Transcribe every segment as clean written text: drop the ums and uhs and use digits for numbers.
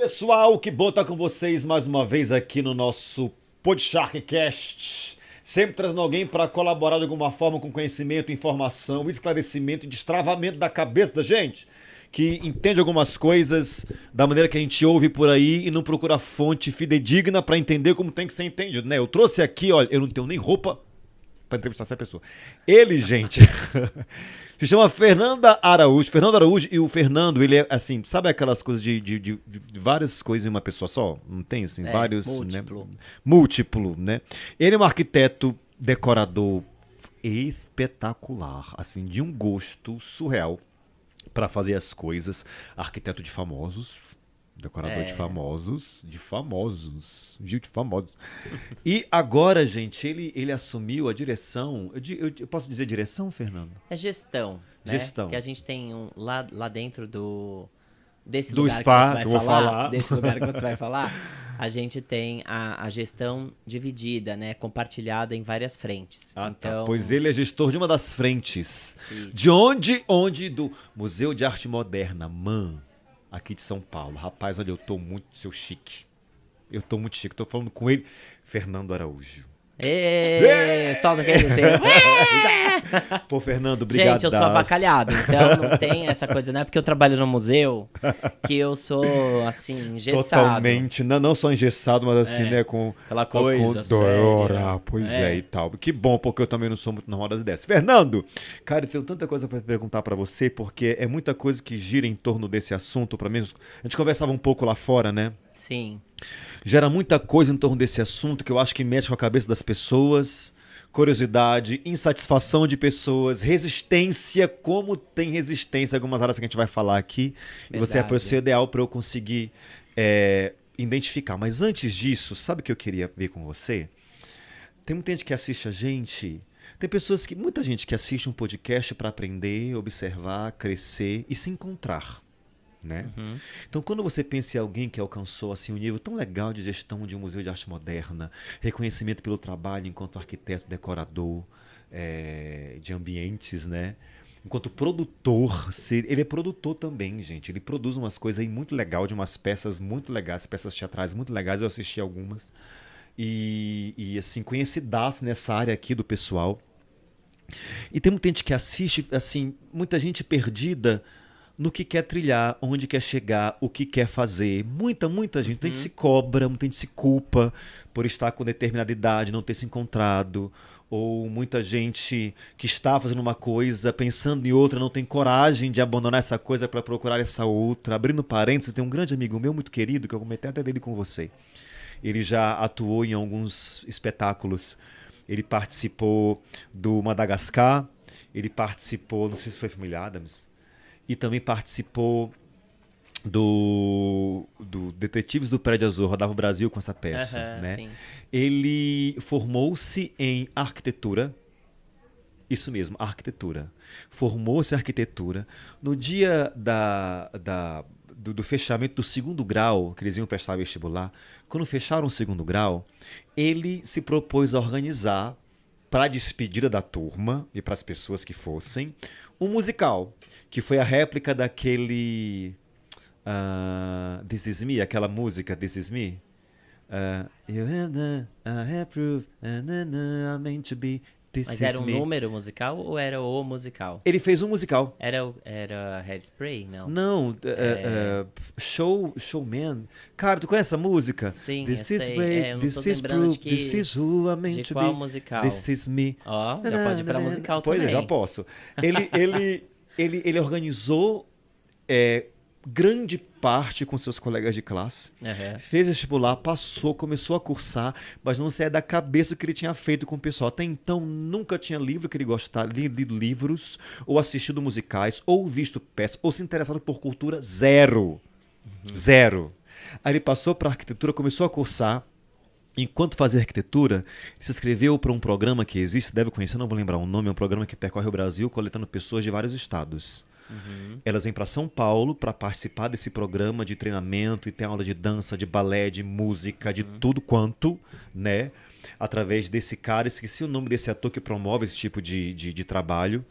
Pessoal, que bom estar com vocês mais uma vez aqui no nosso PodSharkCast. Sempre trazendo alguém para colaborar de alguma forma com conhecimento, informação, esclarecimento e destravamento da cabeça da gente, que entende algumas coisas da maneira que a gente ouve por aí e não procura fonte fidedigna para entender como tem que ser entendido, né? Eu trouxe aqui, olha, eu não tenho nem roupa para entrevistar essa pessoa. Ele, gente, se chama Fernando Araújo, e o Fernando, ele é assim, sabe aquelas coisas de várias coisas em uma pessoa só? Não tem assim, vários, múltiplo. né? Múltiplo, né? Ele é um arquiteto, decorador espetacular, assim, de um gosto surreal para fazer as coisas, arquiteto de famosos, decorador de famosos, gente famosos. E agora, gente, ele assumiu a direção, eu posso dizer direção, Fernando? É gestão, né? Gestão. Que a gente tem lá dentro desse Do lugar spa, que você que eu vai vou falar, falar. desse lugar que você vai falar, a gente tem a gestão dividida, né? Compartilhada em várias frentes. Ah, tá. Então, Pois ele é gestor de uma das frentes. Isso. De onde? Onde? Do Museu de Arte Moderna, aqui de São Paulo. Rapaz, olha, eu tô muito seu chique. Eu tô muito chique. Tô falando com ele, Fernando Araújo. solta aquele assim. Pô, Fernando, obrigado. Gente, eu sou avacalhado, então não tem essa coisa, não é porque eu trabalho no museu que eu sou, assim, engessado. Totalmente, não só engessado, mas assim, né, com aquela coisa Dora, séria. pois é, e tal. Que bom, porque eu também não sou muito normal das ideias. Fernando, cara, eu tenho tanta coisa pra perguntar pra você, porque é muita coisa que gira em torno desse assunto, pra mim. A gente conversava um pouco lá fora, né? Sim. Gera muita coisa em torno desse assunto que eu acho que mexe com a cabeça das pessoas. Curiosidade, insatisfação de pessoas, resistência, como tem resistência em algumas áreas que a gente vai falar aqui. E você é a pessoa ideal para eu conseguir identificar. Mas antes disso, sabe o que eu queria ver com você? Tem muita gente que assiste a gente. Tem muita gente que assiste um podcast para aprender, observar, crescer e se encontrar. Né? Uhum. Então, quando você pensa em alguém que alcançou assim, um nível tão legal de gestão de um museu de arte moderna, reconhecimento pelo trabalho enquanto arquiteto, decorador de ambientes, né? Enquanto produtor, ele é produtor também, gente. Ele produz umas coisas aí muito legais, de umas peças muito legais, peças teatrais muito legais. Eu assisti algumas. E assim, conhecidaço nessa área aqui do pessoal. E tem muita gente que assiste, assim, muita gente perdida no que quer trilhar, onde quer chegar, o que quer fazer. Muita gente. Muita gente se cobra, muita gente se culpa por estar com determinada idade, não ter se encontrado. Ou muita gente que está fazendo uma coisa, pensando em outra, não tem coragem de abandonar essa coisa para procurar essa outra. Abrindo parênteses, tem um grande amigo meu, muito querido, que eu comentei até dele com você. Ele já atuou em alguns espetáculos. Ele participou do Madagascar, ele participou, não sei se foi Família Addams, e também participou do Detetives do Prédio Azul, rodava o Brasil com essa peça. Né? Sim. Ele formou-se em arquitetura. Isso mesmo, arquitetura. Formou-se em arquitetura. No dia do fechamento do segundo grau, que eles iam prestar vestibular, quando fecharam o segundo grau, ele se propôs a organizar, para a despedida da turma e para as pessoas que fossem, um musical, que foi a réplica daquele This Is Me, aquela música This Is Me. You and I approve, I'm meant to be. Mas era um número musical ou era o musical? Ele fez um musical. Era Hairspray? Não. Não, Showman. Cara, tu conhece essa música? Sim, This eu is sei. great, Eu não this tô is lembrando proof, de que... this is who I'm meant De to qual be. musical? This is me. Ó, já pode ir pra musical Pois também. é, já posso. Ele organizou grande parte com seus colegas de classe, fez vestibular, passou, começou a cursar, mas não saía da cabeça do que ele tinha feito com o pessoal. Até então, nunca tinha livro que ele gostava, lido livros, ou assistido musicais, ou visto peças, ou se interessado por cultura, zero. Zero. Aí ele passou para arquitetura, começou a cursar. Enquanto fazia arquitetura, se inscreveu para um programa que existe, deve conhecer, não vou lembrar o nome, é um programa que percorre o Brasil, coletando pessoas de vários estados. Elas vêm para São Paulo para participar desse programa de treinamento e tem aula de dança, de balé, de música, de tudo quanto, né? Através desse cara, esqueci o nome desse ator que promove esse tipo de trabalho.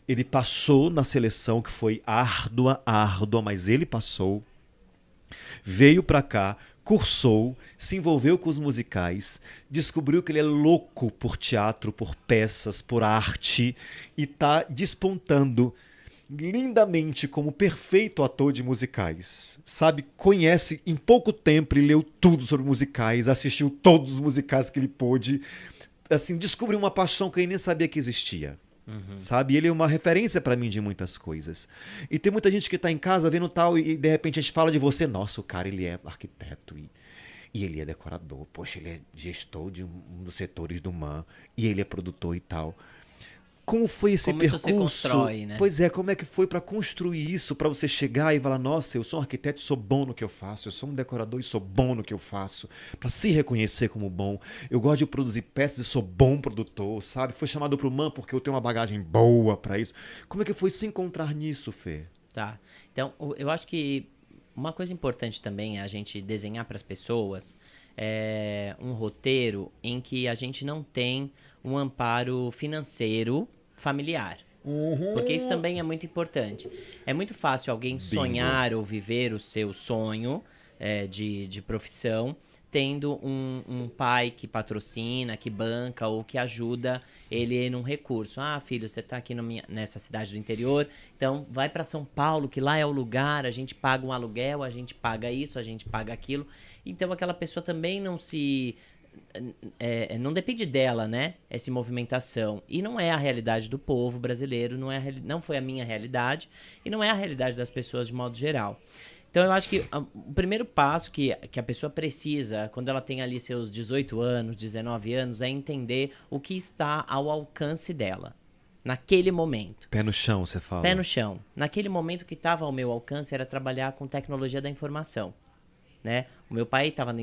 Ele passou na seleção, que foi árdua, mas ele passou. Veio pra cá, cursou, se envolveu com os musicais, descobriu que ele é louco por teatro, por peças, por arte e tá despontando lindamente como perfeito ator de musicais. Sabe, conhece em pouco tempo, ele leu tudo sobre musicais, assistiu todos os musicais que ele pôde, assim, descobriu uma paixão que ele nem sabia que existia. Sabe? Ele é uma referência pra mim de muitas coisas. E tem muita gente que tá em casa vendo tal e de repente a gente fala de você. Nossa, o cara ele é arquiteto e ele é decorador. Poxa, ele é gestor de um dos setores do MAN e ele é produtor e tal. Como foi esse Como isso se percurso? constrói, né? Pois é, como é que foi pra construir isso, pra você chegar e falar, nossa, eu sou um arquiteto e sou bom no que eu faço, eu sou um decorador e sou bom no que eu faço, pra se reconhecer como bom. Eu gosto de produzir peças e sou bom produtor, sabe? Foi chamado pro MAN porque eu tenho uma bagagem boa pra isso. Como é que foi se encontrar nisso, Fê? Tá. Então, eu acho que uma coisa importante também é a gente desenhar para as pessoas um roteiro em que a gente não tem um amparo financeiro familiar. Porque isso também é muito importante. É muito fácil alguém sonhar ou viver o seu sonho de profissão tendo um pai que patrocina, que banca ou que ajuda ele num recurso. Ah, filho, você tá aqui nessa cidade do interior, então vai para São Paulo, que lá é o lugar, a gente paga um aluguel, a gente paga isso, a gente paga aquilo. Então aquela pessoa também não depende dela, né? Essa movimentação. E não é a realidade do povo brasileiro, não foi a minha realidade e não é a realidade das pessoas de modo geral. Então, eu acho que o primeiro passo que a pessoa precisa, quando ela tem ali seus 18 anos, 19 anos, é entender o que está ao alcance dela, naquele momento. Pé no chão, você fala. Pé no chão. Naquele momento que estava ao meu alcance era trabalhar com tecnologia da informação. Né? O meu pai estava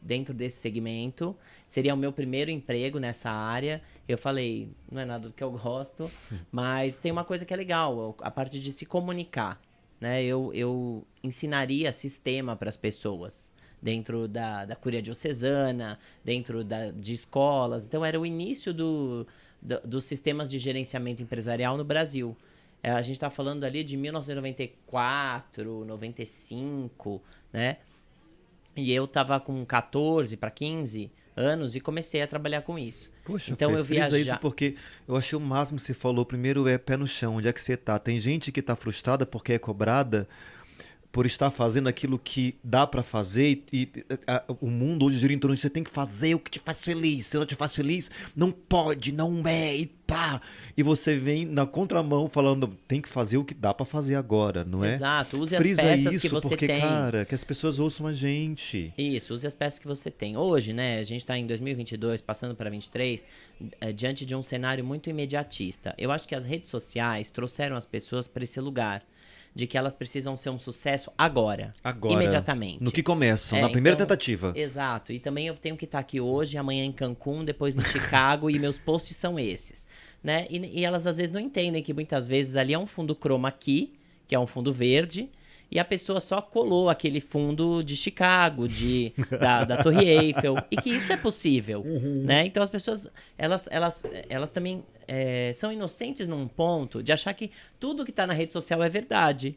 dentro desse segmento, seria o meu primeiro emprego nessa área. Eu falei, não é nada do que eu gosto, mas tem uma coisa que é legal, a parte de se comunicar. Né? Eu ensinaria sistema para as pessoas dentro da Cúria Diocesana, dentro de escolas. Então, era o início dos sistemas de gerenciamento empresarial no Brasil. A gente está falando ali de 1994, 95, né? E eu estava com 14 para 15 anos e comecei a trabalhar com isso. Poxa, então Fê, eu frisa viajar. isso porque eu achei o máximo que você falou. Primeiro é pé no chão, onde é que você tá? Tem gente que tá frustrada porque é cobrada por estar fazendo aquilo que dá pra fazer o mundo hoje gira em torno de você tem que fazer o que te faz feliz. Se não te faz feliz, não pode, não é, e pá. E você vem na contramão falando, tem que fazer o que dá pra fazer agora, não é? Exato, use Frisa as peças isso que você porque, tem. cara, que as pessoas ouçam a gente. Isso, use as peças que você tem. Hoje, né, a gente está em 2022, passando para 23, diante de um cenário muito imediatista. Eu acho que as redes sociais trouxeram as pessoas para esse lugar de que elas precisam ser um sucesso agora, imediatamente. No que começam, na primeira tentativa. Exato, e também eu tenho que estar aqui hoje, amanhã em Cancún, depois em Chicago, e meus posts são esses. Né? E elas às vezes não entendem que muitas vezes ali é um fundo chroma key, que é um fundo verde, e a pessoa só colou aquele fundo de Chicago, da Torre Eiffel, e que isso é possível, né? Então as pessoas, elas também são inocentes num ponto de achar que tudo que está na rede social é verdade.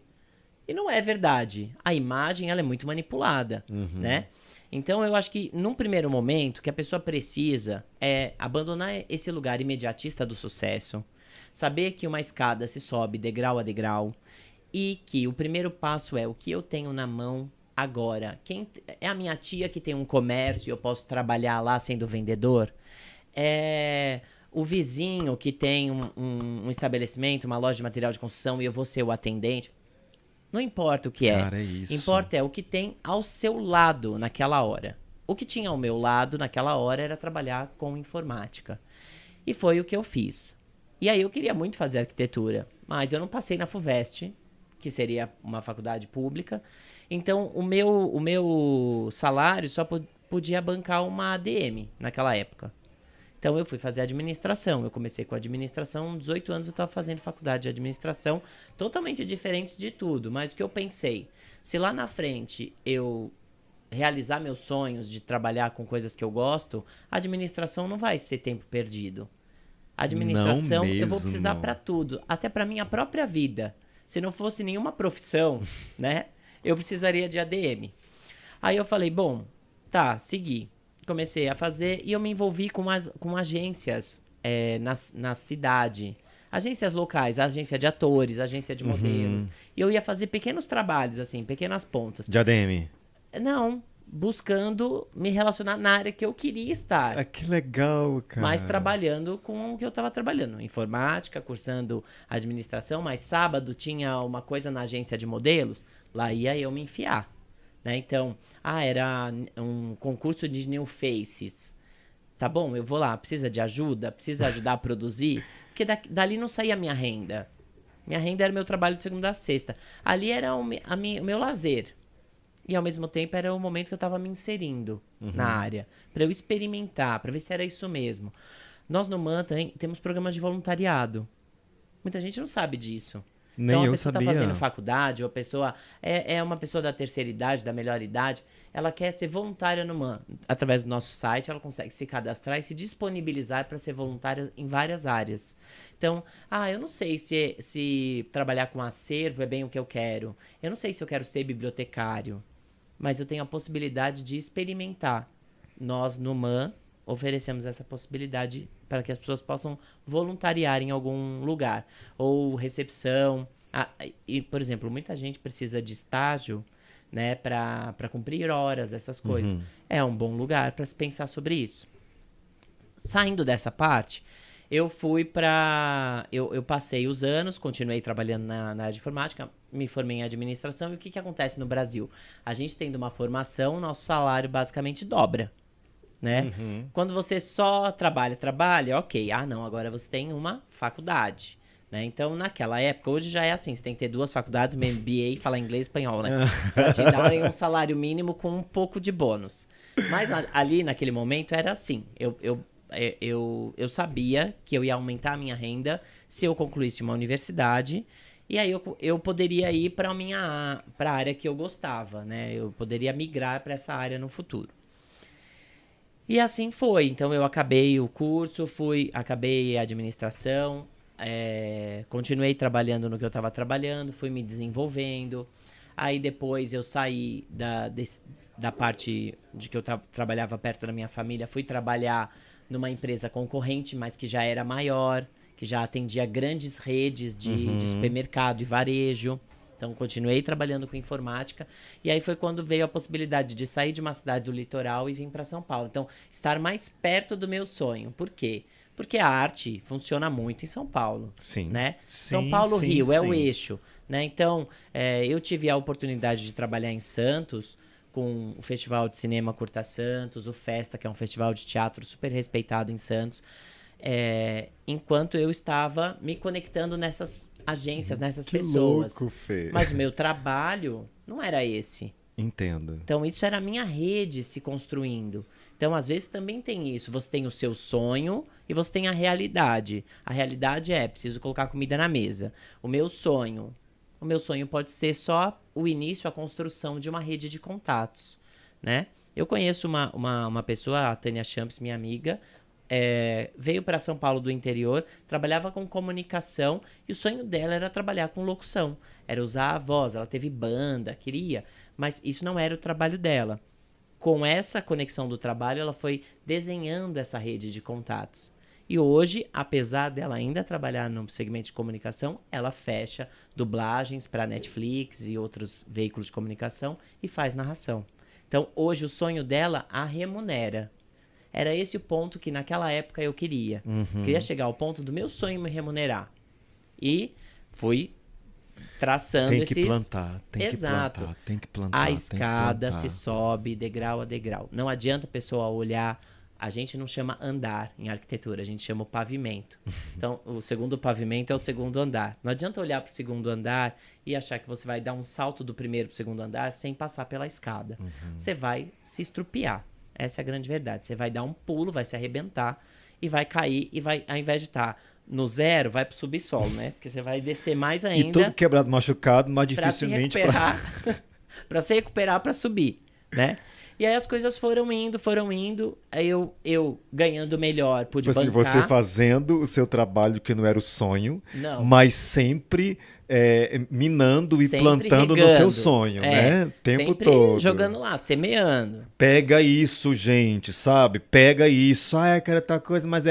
E não é verdade. A imagem, ela é muito manipulada, né? Então eu acho que num primeiro momento, o que a pessoa precisa é abandonar esse lugar imediatista do sucesso, saber que uma escada se sobe degrau a degrau, e que o primeiro passo é o que eu tenho na mão agora. Quem é a minha tia que tem um comércio e eu posso trabalhar lá sendo vendedor? É o vizinho que tem um estabelecimento, uma loja de material de construção e eu vou ser o atendente? Não importa o que é. Cara, é isso. Importa o que tem ao seu lado naquela hora. O que tinha ao meu lado naquela hora era trabalhar com informática. E foi o que eu fiz. E aí eu queria muito fazer arquitetura, mas eu não passei na FUVEST, que seria uma faculdade pública. Então, o meu salário só podia bancar uma ADM naquela época. Então, eu fui fazer administração. Eu comecei com administração, 18 anos eu estava fazendo faculdade de administração, totalmente diferente de tudo. Mas o que eu pensei, se lá na frente eu realizar meus sonhos de trabalhar com coisas que eu gosto, a administração não vai ser tempo perdido. A administração eu vou precisar para tudo, até para minha própria vida. Se não fosse nenhuma profissão, né? eu precisaria de ADM. Aí eu falei, bom, tá, segui. Comecei a fazer e eu me envolvi com agências na cidade. Agências locais, agência de atores, agência de modelos. E eu ia fazer pequenos trabalhos, assim, pequenas pontas. De ADM? Não, buscando me relacionar na área que eu queria estar. Ah, que legal, cara. Mas trabalhando com o que eu estava trabalhando. Informática, cursando administração, mas sábado tinha uma coisa na agência de modelos, lá ia eu me enfiar. Né? Então, era um concurso de New Faces. Tá bom, eu vou lá. Precisa de ajuda? Precisa ajudar a produzir? Porque dali não saía a minha renda. Minha renda era meu trabalho de segunda a sexta. Ali era o meu lazer. E, ao mesmo tempo, era o momento que eu estava me inserindo na área. Para eu experimentar, para ver se era isso mesmo. Nós, no Manta, temos programas de voluntariado. Muita gente não sabe disso. Nem então, a eu pessoa sabia. está fazendo faculdade, ou a pessoa é uma pessoa da terceira idade, da melhor idade, ela quer ser voluntária no MAN. Através do nosso site, ela consegue se cadastrar e se disponibilizar para ser voluntária em várias áreas. Então, eu não sei se trabalhar com acervo é bem o que eu quero. Eu não sei se eu quero ser bibliotecário. Mas eu tenho a possibilidade de experimentar. Nós, no MAN, oferecemos essa possibilidade para que as pessoas possam voluntariar em algum lugar. Ou recepção. E, por exemplo, muita gente precisa de estágio, né, para cumprir horas, essas coisas. É um bom lugar para se pensar sobre isso. Saindo dessa parte, eu fui para... Eu passei os anos, continuei trabalhando na área de informática, me formei em administração. E o que acontece no Brasil? A gente tendo uma formação, nosso salário basicamente dobra. Né? Quando você só trabalha, ok. Não, agora você tem uma faculdade. Né? Então, naquela época, hoje já é assim, você tem que ter 2 faculdades, uma MBA e falar inglês e espanhol, né? Pra te darem um salário mínimo com um pouco de bônus. Mas ali, naquele momento, era assim. Eu sabia que eu ia aumentar a minha renda se eu concluísse uma universidade. E aí eu poderia ir para a área que eu gostava, né? Eu poderia migrar para essa área no futuro. E assim foi. Então eu acabei o curso, acabei a administração, continuei trabalhando no que eu estava trabalhando, fui me desenvolvendo. Aí depois eu saí da parte de que eu trabalhava perto da minha família, fui trabalhar numa empresa concorrente, mas que já era maior, que já atendia grandes redes de supermercado e varejo. Então, continuei trabalhando com informática. E aí foi quando veio a possibilidade de sair de uma cidade do litoral e vir para São Paulo. Então, estar mais perto do meu sonho. Por quê? Porque a arte funciona muito em São Paulo. Sim. Né? Sim, São Paulo, sim, Rio, é o sim. eixo. Né? Então, eu tive a oportunidade de trabalhar em Santos com o Festival de Cinema Curta Santos, o Festa, que é um festival de teatro super respeitado em Santos. Enquanto eu estava me conectando nessas agências, nessas pessoas. Louco, Fê. Mas o meu trabalho não era esse. Entendo. Então, isso era a minha rede se construindo. Então, às vezes, também tem isso. Você tem o seu sonho e você tem a realidade. A realidade preciso colocar comida na mesa. O meu sonho pode ser só o início, a construção de uma rede de contatos, né? Eu conheço uma pessoa, a Tânia Champs, minha amiga, veio para São Paulo do interior, trabalhava com comunicação e o sonho dela era trabalhar com locução. Era usar a voz, ela teve banda, queria, mas isso não era o trabalho dela. Com essa conexão do trabalho, ela foi desenhando essa rede de contatos. E hoje, apesar dela ainda trabalhar no segmento de comunicação, ela fecha dublagens para Netflix e outros veículos de comunicação e faz narração. Então, hoje, o sonho dela a remunera. Era esse o ponto que naquela época eu queria. Queria chegar ao ponto do meu sonho me remunerar. E fui traçando Tem esses... que plantar, tem Exato. que plantar, tem que plantar. A escada tem que plantar. se sobe degrau a degrau. Não adianta a pessoa olhar... A gente não chama andar em arquitetura, a gente chama o pavimento. Então, o segundo pavimento é o segundo andar. Não adianta olhar para o segundo andar e achar que você vai dar um salto do primeiro para o segundo andar sem passar pela escada. Você vai se estrupiar. Essa é a grande verdade. Você vai dar um pulo, vai se arrebentar e vai cair e vai, ao invés de estar no zero, vai para o subsolo, né? Porque você vai descer mais ainda. E todo quebrado, machucado, mas Para se dificilmente... recuperar, para se recuperar, para subir, né? E aí as coisas foram indo, aí eu ganhando melhor, pude Tipo assim, bancar. você fazendo o seu trabalho que não era o sonho, Não. mas sempre minando e Sempre plantando no regando. seu sonho, né? Tempo sempre todo. jogando lá, semeando. Pega isso, gente, sabe? Pega isso. Ah, eu quero tal coisa, mas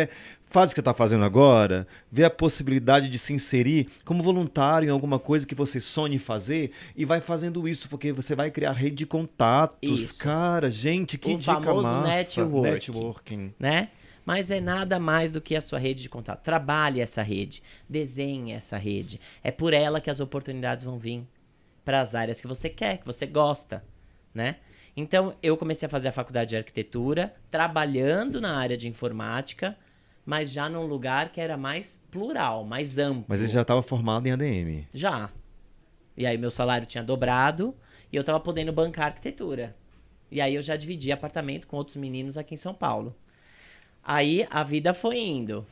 faz o que você está fazendo agora, vê a possibilidade de se inserir como voluntário em alguma coisa que você sonhe fazer e vai fazendo isso, porque você vai criar rede de contatos. Isso. Cara, gente, que O dica famoso massa. networking. Né? Mas é nada mais do que a sua rede de contato. Trabalhe essa rede, desenhe essa rede. É por ela que as oportunidades vão vir para as áreas que você quer, que você gosta, né? Então, eu comecei a fazer a faculdade de arquitetura, trabalhando na área de informática, mas já num lugar que era mais plural, mais amplo. Mas você já estava formado em ADM. Já. E aí meu salário tinha dobrado e eu tava podendo bancar arquitetura. E aí eu já dividi apartamento com outros meninos aqui em São Paulo. Aí a vida foi indo.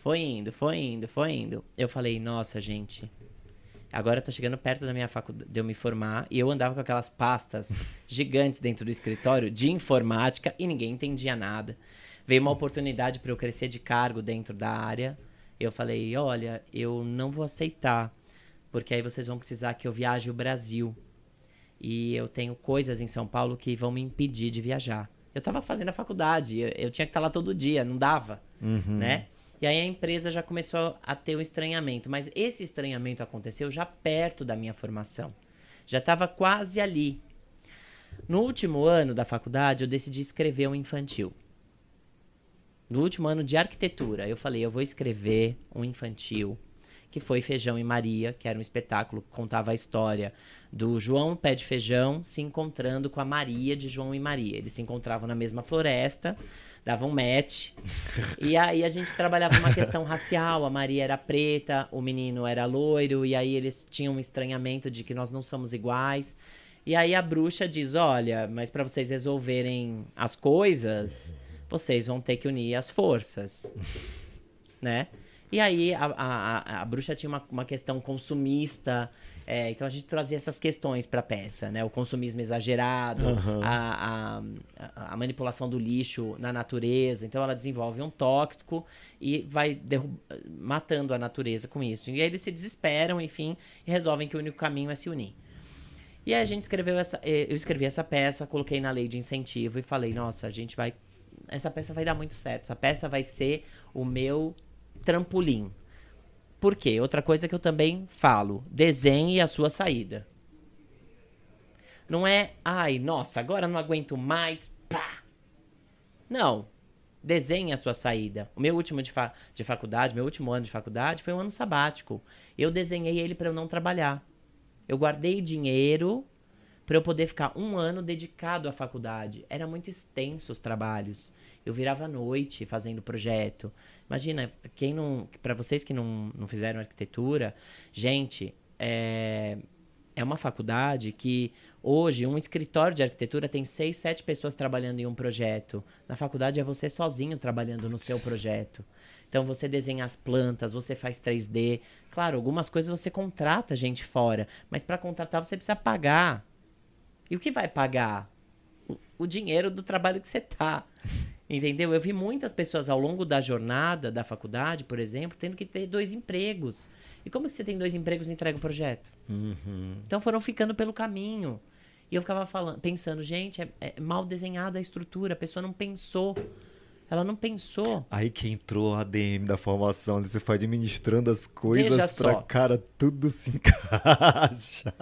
Eu falei, nossa, gente, agora tá chegando perto da minha faculdade, de eu me formar, e eu andava com aquelas pastas gigantes dentro do escritório de informática e ninguém entendia nada. Veio uma oportunidade para eu crescer de cargo dentro da área. Eu falei, olha, eu não vou aceitar, porque aí vocês vão precisar que eu viaje o Brasil. E eu tenho coisas em São Paulo que vão me impedir de viajar. Eu estava fazendo a faculdade, eu tinha que estar lá todo dia, não dava, né? E aí a empresa já começou a ter um estranhamento, mas esse estranhamento aconteceu já perto da minha formação. Já estava quase ali. No último ano da faculdade, eu decidi escrever um infantil. No último ano de arquitetura, eu falei, eu vou escrever um infantil, que foi Feijão e Maria, que era um espetáculo que contava a história do João Pé de Feijão se encontrando com a Maria de João e Maria. Eles se encontravam na mesma floresta, davam match, e aí a gente trabalhava uma questão racial, a Maria era preta, o menino era loiro, e aí eles tinham um estranhamento de que nós não somos iguais. E aí a bruxa diz, olha, mas para vocês resolverem as coisas, vocês vão ter que unir as forças, né? E aí a bruxa tinha uma questão consumista, então a gente trazia essas questões para a peça, né? O consumismo exagerado, a manipulação do lixo na natureza. Então ela desenvolve um tóxico e vai matando a natureza com isso. E aí eles se desesperam, enfim, e resolvem que o único caminho é se unir. E aí a gente eu escrevi essa peça, coloquei na lei de incentivo e falei, nossa, essa peça vai dar muito certo, essa peça vai ser o meu trampolim. Por quê? Outra coisa que eu também falo, desenhe a sua saída. Não é, ai, nossa, agora não aguento mais, pá. Não, desenhe a sua saída. O meu último de faculdade, meu último ano de faculdade foi um ano sabático. Eu desenhei ele para eu não trabalhar. Eu guardei dinheiro para eu poder ficar um ano dedicado à faculdade. Era muito extenso os trabalhos. Eu virava à noite fazendo projeto. Imagina, para vocês que não fizeram arquitetura, gente, é uma faculdade que hoje um escritório de arquitetura tem 6, 7 pessoas trabalhando em um projeto. Na faculdade é você sozinho trabalhando no seu projeto. Então você desenha as plantas, você faz 3D. Claro, algumas coisas você contrata gente fora, mas para contratar você precisa pagar. E o que vai pagar? O dinheiro do trabalho que você tá. Entendeu? Eu vi muitas pessoas ao longo da jornada da faculdade, por exemplo, tendo que ter 2 empregos. E como que você tem 2 empregos e entrega o projeto? Então foram ficando pelo caminho. E eu ficava pensando, gente, é mal desenhada a estrutura, a pessoa não pensou. Ela não pensou. Aí que entrou a ADM da formação, você foi administrando as coisas pra, cara, tudo se encaixa.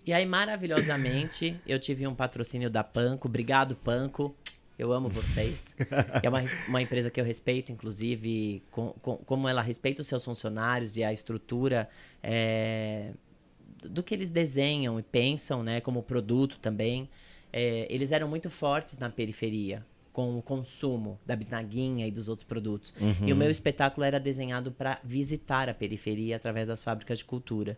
E aí, maravilhosamente, eu tive um patrocínio da Panko. Obrigado, Panko. Eu amo vocês. É uma empresa que eu respeito, inclusive, como ela respeita os seus funcionários e a estrutura do que eles desenham e pensam, né, como produto também. Eles eram muito fortes na periferia, com o consumo da bisnaguinha e dos outros produtos. E o meu espetáculo era desenhado para visitar a periferia através das fábricas de cultura.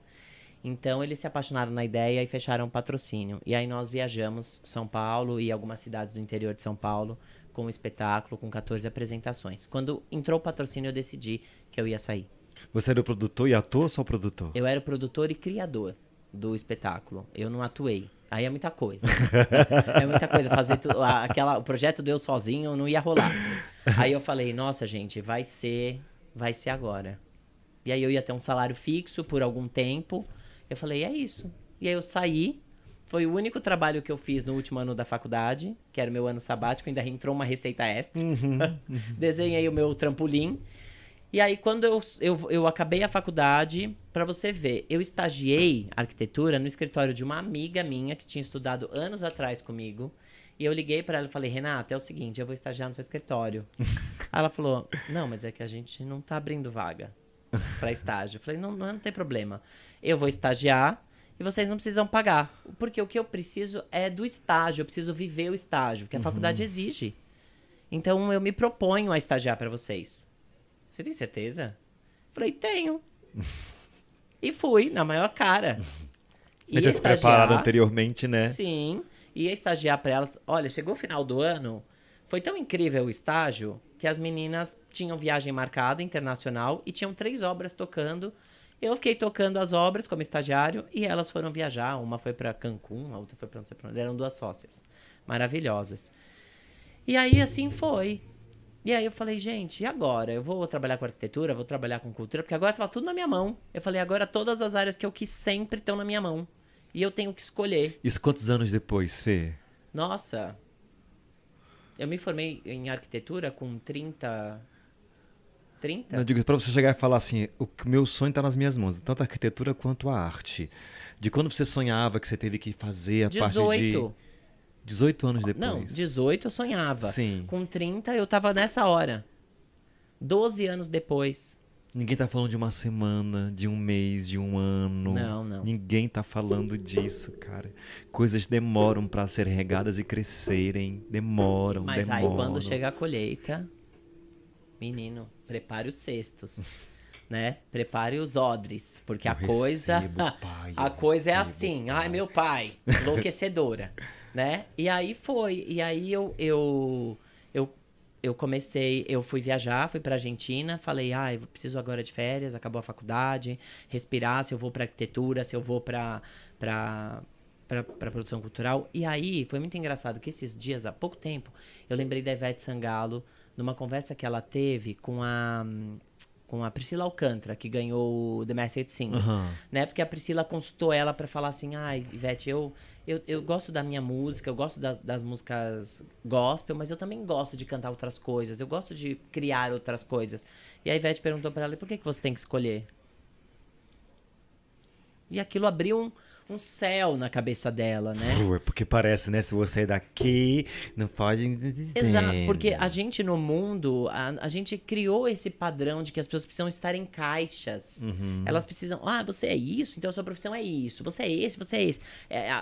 Então, eles se apaixonaram na ideia e fecharam um patrocínio. E aí nós viajamos São Paulo e algumas cidades do interior de São Paulo com o espetáculo, com 14 apresentações. Quando entrou o patrocínio, eu decidi que eu ia sair. Você era o produtor e ator ou só o produtor? Eu era o produtor e criador do espetáculo. Eu não atuei. Aí é muita coisa. É muita coisa. Fazer o projeto do eu sozinho não ia rolar. Aí eu falei, nossa, gente, vai ser agora. E aí eu ia ter um salário fixo por algum tempo. Eu falei, é isso. E aí eu saí. Foi o único trabalho que eu fiz no último ano da faculdade, que era o meu ano sabático, ainda entrou uma receita extra. Desenhei o meu trampolim. E aí, quando eu acabei a faculdade, pra você ver, eu estagiei arquitetura no escritório de uma amiga minha que tinha estudado anos atrás comigo. E eu liguei pra ela e falei, Renata, é o seguinte, eu vou estagiar no seu escritório. Aí ela falou, não, mas é que a gente não tá abrindo vaga pra estágio. Eu falei, não tem problema. Eu vou estagiar e vocês não precisam pagar. Porque o que eu preciso é do estágio, eu preciso viver o estágio, porque a faculdade exige. Então, eu me proponho a estagiar pra vocês. Você tem certeza? Falei, tenho. E fui, na maior cara. Já tinha se preparado anteriormente, né? Sim. Ia estagiar pra elas. Olha, chegou o final do ano, foi tão incrível o estágio que as meninas tinham viagem marcada internacional e tinham 3 obras tocando. Eu fiquei tocando as obras como estagiário e elas foram viajar. Uma foi pra Cancún, a outra foi pra não sei pra onde. Eram 2 sócias. Maravilhosas. E aí, assim foi. E aí eu falei, gente, e agora? Eu vou trabalhar com arquitetura, vou trabalhar com cultura, porque agora tava tudo na minha mão. Eu falei, agora todas as áreas que eu quis sempre estão na minha mão. E eu tenho que escolher. Isso quantos anos depois, Fê? Nossa, eu me formei em arquitetura com 30... Não, digo, pra você chegar e falar assim, o meu sonho tá nas minhas mãos, tanto a arquitetura quanto a arte. De quando você sonhava que você teve que fazer a 18. parte de... 18 anos depois. Não, 18 eu sonhava. Sim. Com 30 eu tava nessa hora. 12 anos depois. Ninguém tá falando de uma semana, de um mês, de um ano. Não. Ninguém tá falando disso, cara. Coisas demoram pra serem regadas e crescerem. Demoram. Mas aí quando chega a colheita, menino, prepare os cestos, né? Prepare os odres, porque a coisa é assim. Ai, meu pai, enlouquecedora, né? E aí foi. E aí eu comecei, eu fui viajar, fui pra Argentina, falei, eu preciso agora de férias, acabou a faculdade, respirar, se eu vou pra arquitetura, se eu vou pra produção cultural. E aí, foi muito engraçado que esses dias, há pouco tempo, eu lembrei da Ivete Sangalo, numa conversa que ela teve com a Priscila Alcântara, que ganhou o The Masked Singer, né? Porque a Priscila consultou ela pra falar assim, Ivete, eu gosto da minha música, eu gosto das músicas gospel, mas eu também gosto de cantar outras coisas, eu gosto de criar outras coisas. E a Ivete perguntou pra ela, por que você tem que escolher? E aquilo abriu um céu na cabeça dela, né? Porque parece, né? Se você é daqui, não pode... Exato, porque a gente no mundo, a gente criou esse padrão de que as pessoas precisam estar em caixas. Elas precisam, você é isso, então a sua profissão é isso. Você é esse, você é esse.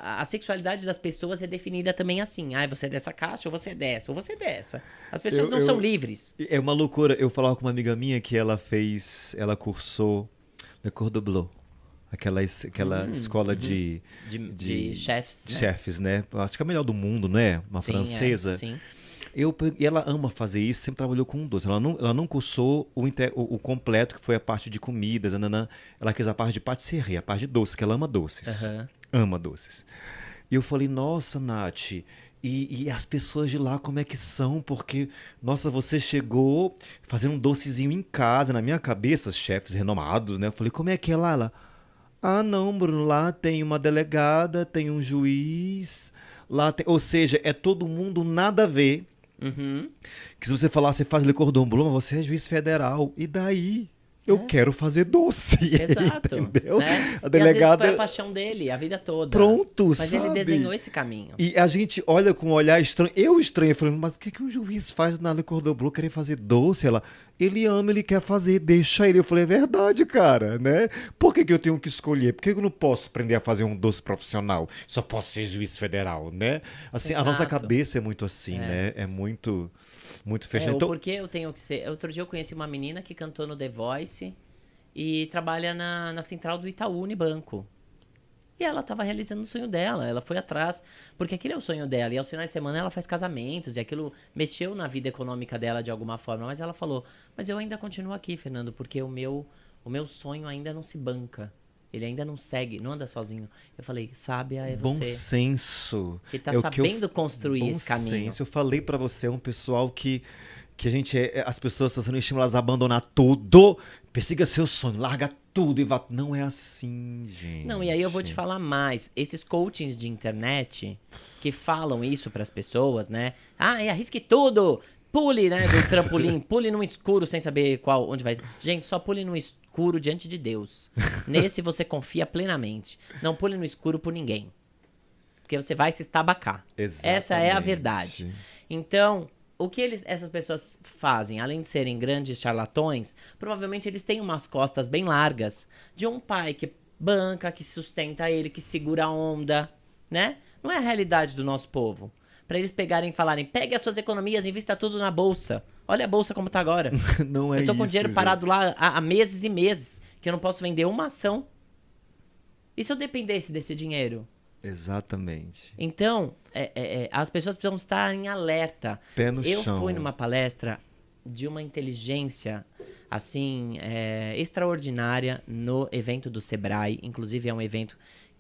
A sexualidade das pessoas é definida também assim. Você é dessa caixa, ou você é dessa, ou você é dessa. As pessoas não são livres. É uma loucura. Eu falava com uma amiga minha que ela cursou Le Cordon Bleu. Aquela escola de chefs. De chefes, né? Acho que é a melhor do mundo, né? Uma francesa. Sim. E ela ama fazer isso, sempre trabalhou com doce. Ela não cursou o completo, que foi a parte de comidas. Ela quis a parte de patisserie, a parte de doce, que ela ama doces. Ama doces. E eu falei, nossa, Nath, e as pessoas de lá como é que são? Porque, nossa, você chegou fazendo um docezinho em casa. Na minha cabeça, chefes renomados, né? Eu falei, como é que é lá? Ela... não, Bruno, lá tem uma delegada, tem um juiz, ou seja, é todo mundo nada a ver. Que se você falar, você faz Le Cordon Bleu, mas você é juiz federal, e daí? Eu quero fazer doce. Exato. Entendeu? Né? A delegada... E às vezes foi a paixão dele, a vida toda. Pronto, mas sabe? Ele desenhou esse caminho. E a gente olha com um olhar estranho. Eu estranho, falando, mas o que um juiz faz na Le Cordon Bleu querer fazer doce? Ele ama, ele quer fazer, deixa ele. Eu falei, é verdade, cara, né? Por que eu tenho que escolher? Por que eu não posso aprender a fazer um doce profissional? Só posso ser juiz federal, né? Assim, a nossa cabeça é muito assim, né? É muito fechada. Então... Porque eu tenho que ser... Outro dia eu conheci uma menina que cantou no The Voice e trabalha na central do Itaú Unibanco. E ela estava realizando o sonho dela, ela foi atrás, porque aquele é o sonho dela. E aos finais de semana ela faz casamentos, e aquilo mexeu na vida econômica dela de alguma forma. Mas ela falou, mas eu ainda continuo aqui, Fernando, porque o meu sonho ainda não se banca. Ele ainda não segue, não anda sozinho. Eu falei, sábia é você. Bom senso. Que tá sabendo construir esse caminho. Bom senso. Eu falei pra você, é um pessoal que que a gente as pessoas estão sendo estimuladas a abandonar tudo, persiga seu sonho, larga tudo e vá. Não é assim, gente. Não, e aí eu vou te falar mais. Esses coachings de internet que falam isso para as pessoas, né? Arrisque tudo! Pule, né, do trampolim, pule no escuro sem saber onde vai. Gente, só pule no escuro diante de Deus. Nesse você confia plenamente. Não pule no escuro por ninguém. Porque você vai se estabacar. Exatamente. Essa é a verdade. Então, o que essas pessoas fazem, além de serem grandes charlatões, provavelmente eles têm umas costas bem largas de um pai que banca, que sustenta ele, que segura a onda, né? Não é a realidade do nosso povo. Pra eles pegarem e falarem, pegue as suas economias, invista tudo na bolsa. Olha a bolsa como tá agora. Não é isso. Eu tô com dinheiro parado lá há meses e meses, que eu não posso vender uma ação. E se eu dependesse desse dinheiro? Exatamente. Então, as pessoas precisam estar em alerta. Pé no chão. Eu fui numa palestra de uma inteligência, assim, extraordinária no evento do Sebrae. Inclusive, é um evento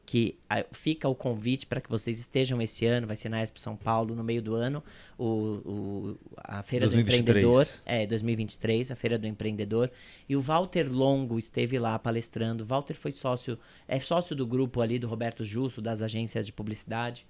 que fica o convite para que vocês estejam esse ano, vai ser na Expo São Paulo, no meio do ano, a Feira 2023. Do Empreendedor. 2023, a Feira do Empreendedor. E o Walter Longo esteve lá palestrando. O Walter foi sócio do grupo ali do Roberto Justo, das agências de publicidade.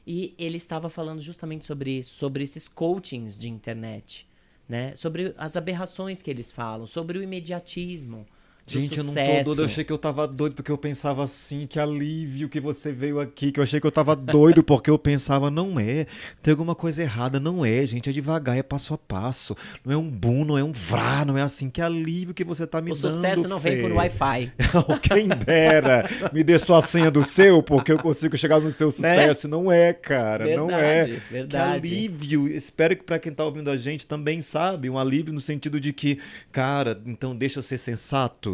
E ele estava falando justamente sobre isso, sobre esses coachings de internet, né? Sobre as aberrações que eles falam, sobre o imediatismo. Gente, eu não tô doido, eu achei que eu tava doido porque eu pensava assim, que alívio que você veio aqui, que eu achei que eu tava doido porque eu pensava, não é, tem alguma coisa errada, não é, gente, é devagar, é passo a passo, não é um boom, não é um vrá, não é assim, que alívio que você tá me dando, O sucesso não vem por Wi-Fi. Quem dera, me dê sua senha do seu, porque eu consigo chegar no seu sucesso, né? Não é, cara, verdade, não é. Verdade. Que alívio, espero que pra quem tá ouvindo a gente também, sabe, um alívio no sentido de que, cara, então deixa eu ser sensato,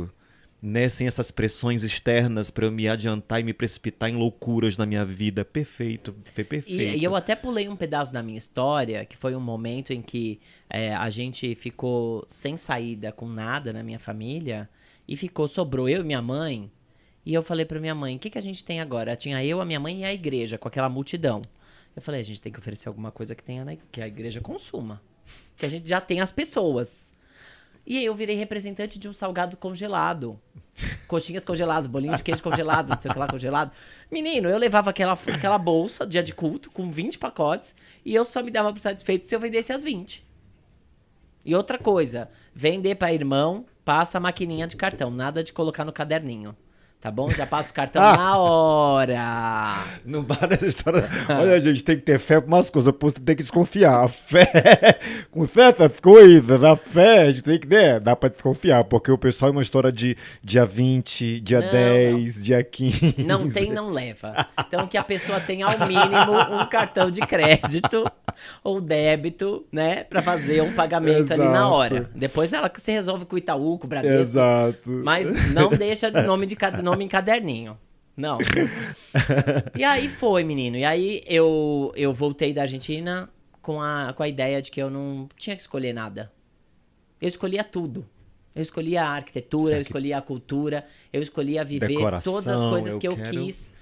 né, sem essas pressões externas para eu me adiantar e me precipitar em loucuras na minha vida. Perfeito, perfeito. E eu até pulei um pedaço da minha história, que foi um momento em que a gente ficou sem saída com nada na minha família, e sobrou eu e minha mãe, e eu falei pra minha mãe, o que a gente tem agora? Tinha eu, a minha mãe e a igreja, com aquela multidão. Eu falei, a gente tem que oferecer alguma coisa que a igreja consuma, que a gente já tem as pessoas. E aí eu virei representante de um salgado congelado. Coxinhas congeladas, bolinhos de queijo congelado, não sei o que lá congelado. Menino, eu levava aquela bolsa, dia de culto, com 20 pacotes, e eu só me dava por satisfeito se eu vendesse as 20. E outra coisa, vender para irmão, passa a maquininha de cartão, nada de colocar no caderninho. Tá bom? Já passa o cartão na hora. Não para essa história. Olha, gente, tem que ter fé pra umas coisas, depois tem que desconfiar. A fé, com certas coisas, a fé, a gente tem que, né, dá pra desconfiar, porque o pessoal é uma história de dia 20, dia 10, dia 15. Não tem, não leva. Então que a pessoa tenha ao mínimo um cartão de crédito ou débito, né, pra fazer um pagamento ali na hora. Depois ela se resolve com o Itaú, com o Bradesco. Exato. Mas não deixa nome em caderninho. Não. E aí foi, menino. E aí eu voltei da Argentina com a ideia de que eu não tinha que escolher nada. Eu escolhia tudo. Eu escolhia a arquitetura, eu escolhia a cultura, eu escolhia viver decoração, todas as coisas que eu quis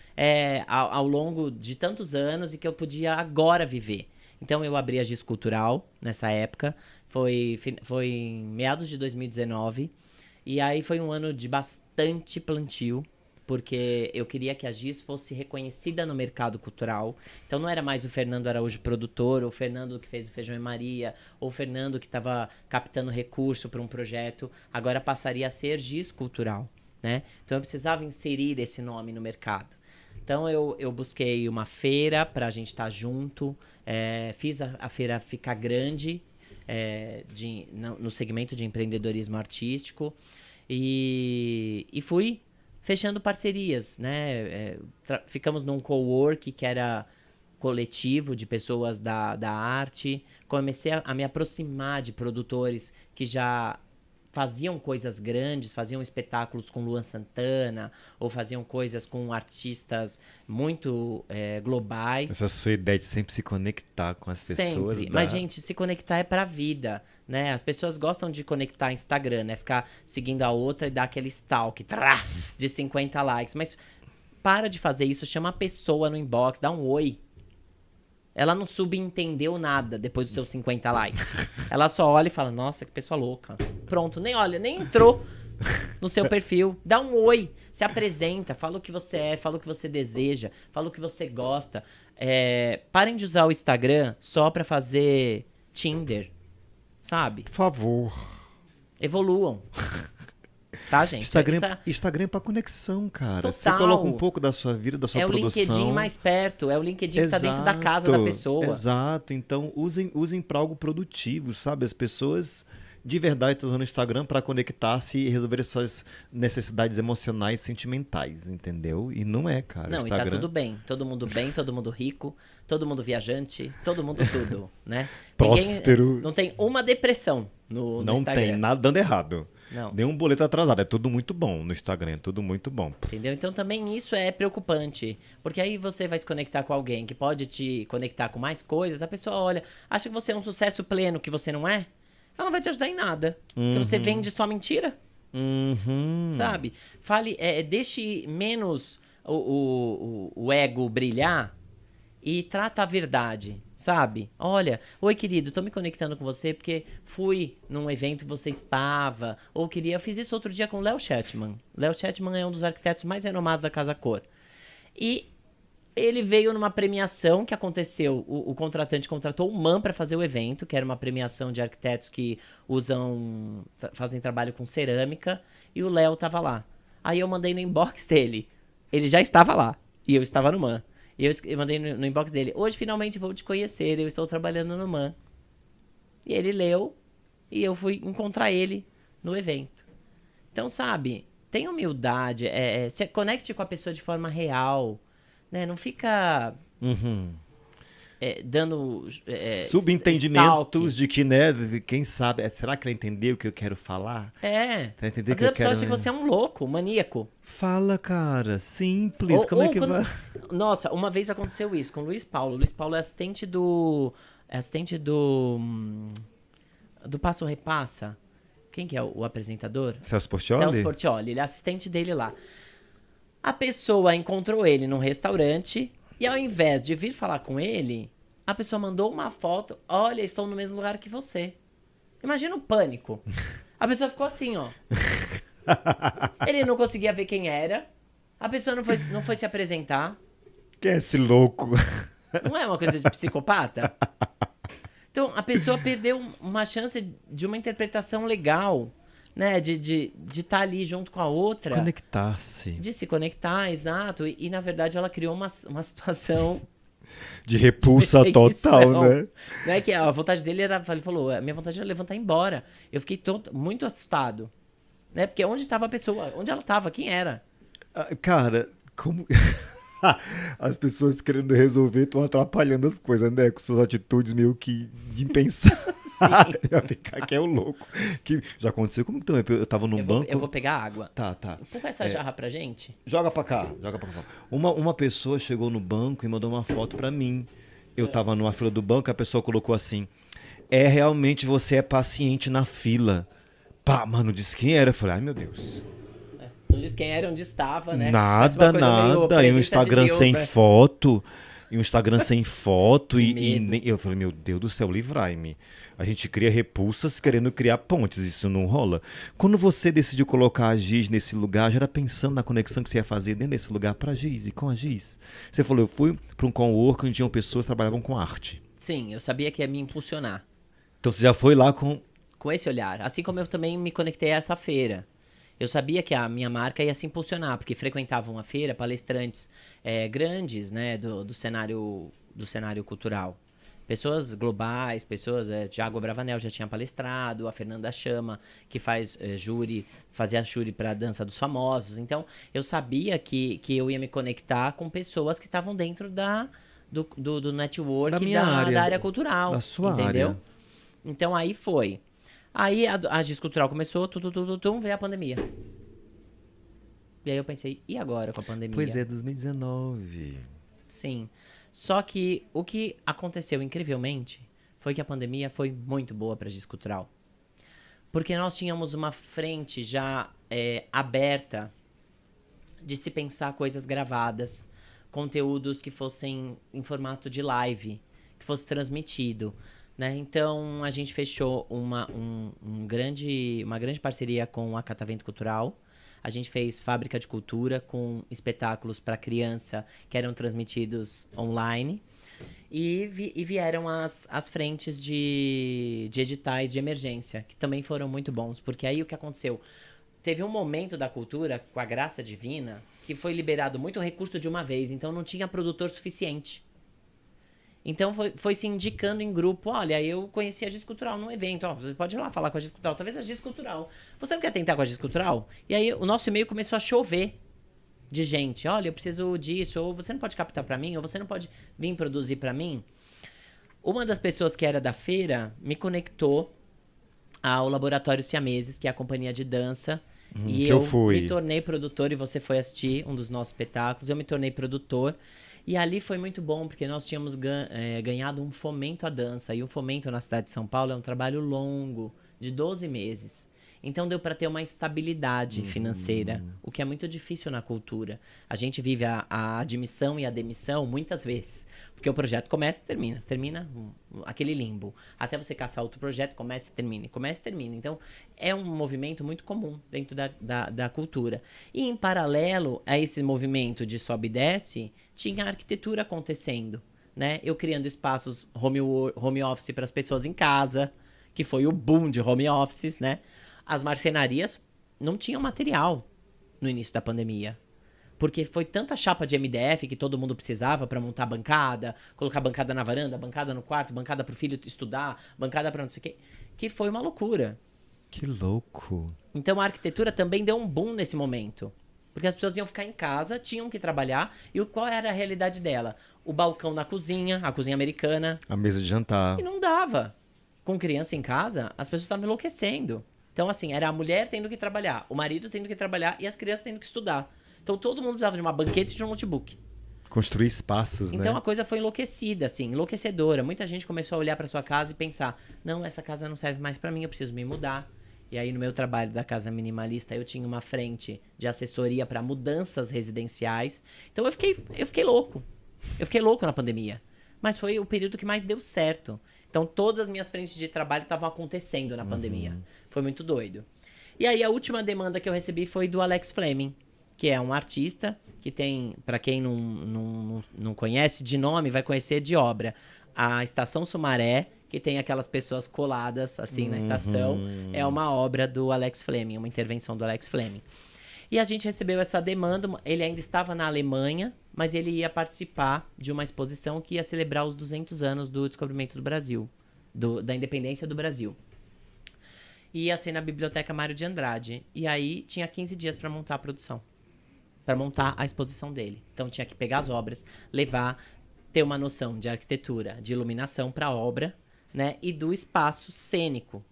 ao longo de tantos anos e que eu podia agora viver. Então eu abri a GIS Cultural nessa época. Foi em meados de 2019. E aí foi um ano de bastante plantio, porque eu queria que a GIS fosse reconhecida no mercado cultural. Então não era mais o Fernando Araújo produtor, ou o Fernando que fez o Feijão e Maria, ou o Fernando que estava captando recurso para um projeto. Agora passaria a ser GIS Cultural, né? Então eu precisava inserir esse nome no mercado. Então eu busquei uma feira para a gente estar junto, fiz a feira ficar grande, no segmento de empreendedorismo artístico, e fui fechando parcerias, né? Ficamos num cowork que era coletivo de pessoas da arte. Comecei a me aproximar de produtores que já faziam coisas grandes, faziam espetáculos com Luan Santana, ou faziam coisas com artistas muito globais. Essa sua ideia de sempre se conectar com as pessoas. Sempre. Mas, gente, se conectar é pra vida, né? As pessoas gostam de conectar Instagram, né? Ficar seguindo a outra e dar aquele stalk de 50 likes. Mas para de fazer isso, chama a pessoa no inbox, dá um oi. Ela não subentendeu nada depois dos seus 50 likes. Ela só olha e fala, nossa, que pessoa louca. Pronto, nem olha, nem entrou no seu perfil. Dá um oi, se apresenta, fala o que você é, fala o que você deseja, fala o que você gosta. Parem de usar o Instagram só pra fazer Tinder, sabe? Por favor. Evoluam. Tá, gente? Instagram é pra conexão, cara. Total. Você coloca um pouco da sua vida, da sua produção. É o LinkedIn mais perto, é o LinkedIn que tá dentro da casa da pessoa. Exato, então usem para algo produtivo, sabe? As pessoas de verdade estão usando o Instagram para conectar-se e resolver suas necessidades emocionais e sentimentais, entendeu? E não é, cara. Não, Instagram... e tá tudo bem, todo mundo rico, todo mundo viajante, todo mundo tudo, né? Próspero. Não tem uma depressão no não Instagram. Não tem nada dando errado. Não. Nenhum boleto atrasado. É tudo muito bom no Instagram, é tudo muito bom. Entendeu? Então também isso é preocupante. Porque aí você vai se conectar com alguém que pode te conectar com mais coisas. A pessoa olha, acha que você é um sucesso pleno que você não é. Ela não vai te ajudar em nada. Porque você vende só mentira. Sabe? Fale, deixe menos o ego brilhar e trata a verdade, sabe? Olha, oi querido, tô me conectando com você porque fui num evento que você estava, ou eu fiz isso outro dia com o Léo Shetman. Léo Shetman é um dos arquitetos mais renomados da Casa Cor. E ele veio numa premiação que aconteceu, o contratante contratou o MAN para fazer o evento, que era uma premiação de arquitetos que fazem trabalho com cerâmica, e o Léo tava lá. Aí eu mandei no inbox dele, ele já estava lá, e eu estava no MAN. E eu mandei no inbox dele, hoje finalmente vou te conhecer, eu estou trabalhando no MAN. E ele leu, e eu fui encontrar ele no evento. Então, sabe, tenha humildade, se conecte com a pessoa de forma real, né? Não fica dando subentendimentos de que, né, quem sabe, será que ela entendeu o que eu quero falar? Tá entendendo às vezes a pessoa acha que você é um louco, um maníaco. Fala, cara, simples, como é que vai? Nossa, uma vez aconteceu isso com o Luiz Paulo. O Luiz Paulo é assistente do Passo Repassa. Quem que é o apresentador? Celso Portiolli? Celso Portiolli, ele é assistente dele lá. A pessoa encontrou ele num restaurante e ao invés de vir falar com ele, a pessoa mandou uma foto. Olha, estou no mesmo lugar que você. Imagina o pânico. A pessoa ficou assim, ó. Ele não conseguia ver quem era. A pessoa não foi se apresentar. Quem é esse louco? Não é uma coisa de psicopata? Então, a pessoa perdeu uma chance de uma interpretação legal, né? De estar ali junto com a outra. Conectar-se. De se conectar, exato. E na verdade, ela criou uma situação... de repulsa total, né? Né? Que a vontade dele era... Ele falou, a minha vontade era levantar e ir embora. Eu fiquei muito assustado. Né? Porque onde estava a pessoa? Onde ela estava? Quem era? Cara, como... As pessoas querendo resolver estão atrapalhando as coisas, né? Com suas atitudes meio que de pensar. Ia ficar que é o louco. Que já aconteceu como também. Eu tava num banco. Eu vou pegar água. Tá. Empurra essa jarra pra gente. Joga pra cá. Uma pessoa chegou no banco e mandou uma foto pra mim. Eu tava numa fila do banco, a pessoa colocou assim: realmente você é paciente na fila. Pá, mano, disse quem era. Eu falei, ai meu Deus. Não diz quem era, onde estava, né? Nada. E um Instagram sem foto. E um Instagram sem foto. E eu falei, meu Deus do céu, livrai-me. A gente cria repulsas querendo criar pontes. Isso não rola. Quando você decidiu colocar a Giz nesse lugar, já era pensando na conexão que você ia fazer dentro desse lugar para a Giz e com a Giz. Você falou, eu fui para um coworking onde tinham pessoas que trabalhavam com arte. Sim, eu sabia que ia me impulsionar. Então você já foi lá com esse olhar. Assim como eu também me conectei a essa feira. Eu sabia que a minha marca ia se impulsionar, porque frequentavam a feira palestrantes grandes, né, do cenário cultural. Pessoas globais, pessoas... Thiago Bravanel já tinha palestrado, a Fernanda Chama, que fazia júri para a Dança dos Famosos. Então, eu sabia que eu ia me conectar com pessoas que estavam dentro do network da área cultural. Da sua entendeu? área. Então, aí foi. Aí a Giz Cultural começou, veio a pandemia. E aí eu pensei, e agora com a pandemia? Pois é, 2019. Sim. Só que o que aconteceu incrivelmente foi que a pandemia foi muito boa para a Giz Cultural. Porque nós tínhamos uma frente já aberta de se pensar coisas gravadas, conteúdos que fossem em formato de live, fosse transmitido, né? Então, a gente fechou uma grande parceria com a Catavento Cultural. A gente fez fábrica de cultura com espetáculos para criança que eram transmitidos online. E vieram as frentes de editais de emergência, que também foram muito bons. Porque aí o que aconteceu? Teve um momento da cultura, com a graça divina, que foi liberado muito recurso de uma vez. Então não tinha produtor suficiente. Então foi se indicando em grupo, olha, eu conheci a Giz Cultural num evento, ó, você pode ir lá falar com a Giz Cultural, talvez a Giz Cultural. Você não quer tentar com a Giz Cultural? E aí o nosso e-mail começou a chover de gente, olha, eu preciso disso, ou você não pode captar pra mim, ou você não pode vir produzir pra mim. Uma das pessoas que era da feira me conectou ao Laboratório Siameses, que é a companhia de dança, e eu me tornei produtor, e você foi assistir um dos nossos espetáculos, eu me tornei produtor. E ali foi muito bom, porque nós tínhamos ganhado um fomento à dança. E o fomento na cidade de São Paulo é um trabalho longo, de 12 meses. Então deu para ter uma estabilidade financeira, o que é muito difícil na cultura. A gente vive a admissão e a demissão muitas vezes. Porque o projeto começa e termina. Termina aquele limbo. Até você caçar outro projeto, começa e termina. Começa e termina. Então é um movimento muito comum dentro da cultura. E em paralelo a esse movimento de sobe e desce, tinha a arquitetura acontecendo, né? Eu criando espaços home office para as pessoas em casa, que foi o boom de home offices, né? As marcenarias não tinham material no início da pandemia. Porque foi tanta chapa de MDF que todo mundo precisava para montar bancada, colocar bancada na varanda, bancada no quarto, bancada pro filho estudar, bancada para não sei o quê, que foi uma loucura. Que louco. Então a arquitetura também deu um boom nesse momento. Porque as pessoas iam ficar em casa, tinham que trabalhar. E qual era a realidade dela? O balcão na cozinha, a cozinha americana. A mesa de jantar. E não dava. Com criança em casa, as pessoas estavam enlouquecendo. Então, assim, era a mulher tendo que trabalhar, o marido tendo que trabalhar e as crianças tendo que estudar. Então, todo mundo precisava de uma banqueta e de um notebook. Construir espaços, né? Então, a coisa foi enlouquecida, assim, enlouquecedora. Muita gente começou a olhar para sua casa e pensar, não, essa casa não serve mais para mim, eu preciso me mudar. E aí, no meu trabalho da Casa Minimalista, eu tinha uma frente de assessoria para mudanças residenciais. Então, eu fiquei louco. Eu fiquei louco na pandemia. Mas foi o período que mais deu certo. Então, todas as minhas frentes de trabalho estavam acontecendo na pandemia. Foi muito doido. E aí, a última demanda que eu recebi foi do Alex Fleming, que é um artista que tem, para quem não conhece, de nome, vai conhecer de obra. A Estação Sumaré, que tem aquelas pessoas coladas, assim, na estação, é uma obra do Alex Fleming, uma intervenção do Alex Fleming. E a gente recebeu essa demanda, ele ainda estava na Alemanha, mas ele ia participar de uma exposição que ia celebrar os 200 anos do descobrimento do Brasil, da independência do Brasil. E ia ser na Biblioteca Mário de Andrade. E aí tinha 15 dias para montar a produção, para montar a exposição dele. Então tinha que pegar as obras, levar, ter uma noção de arquitetura, de iluminação para a obra, né? E do espaço cênico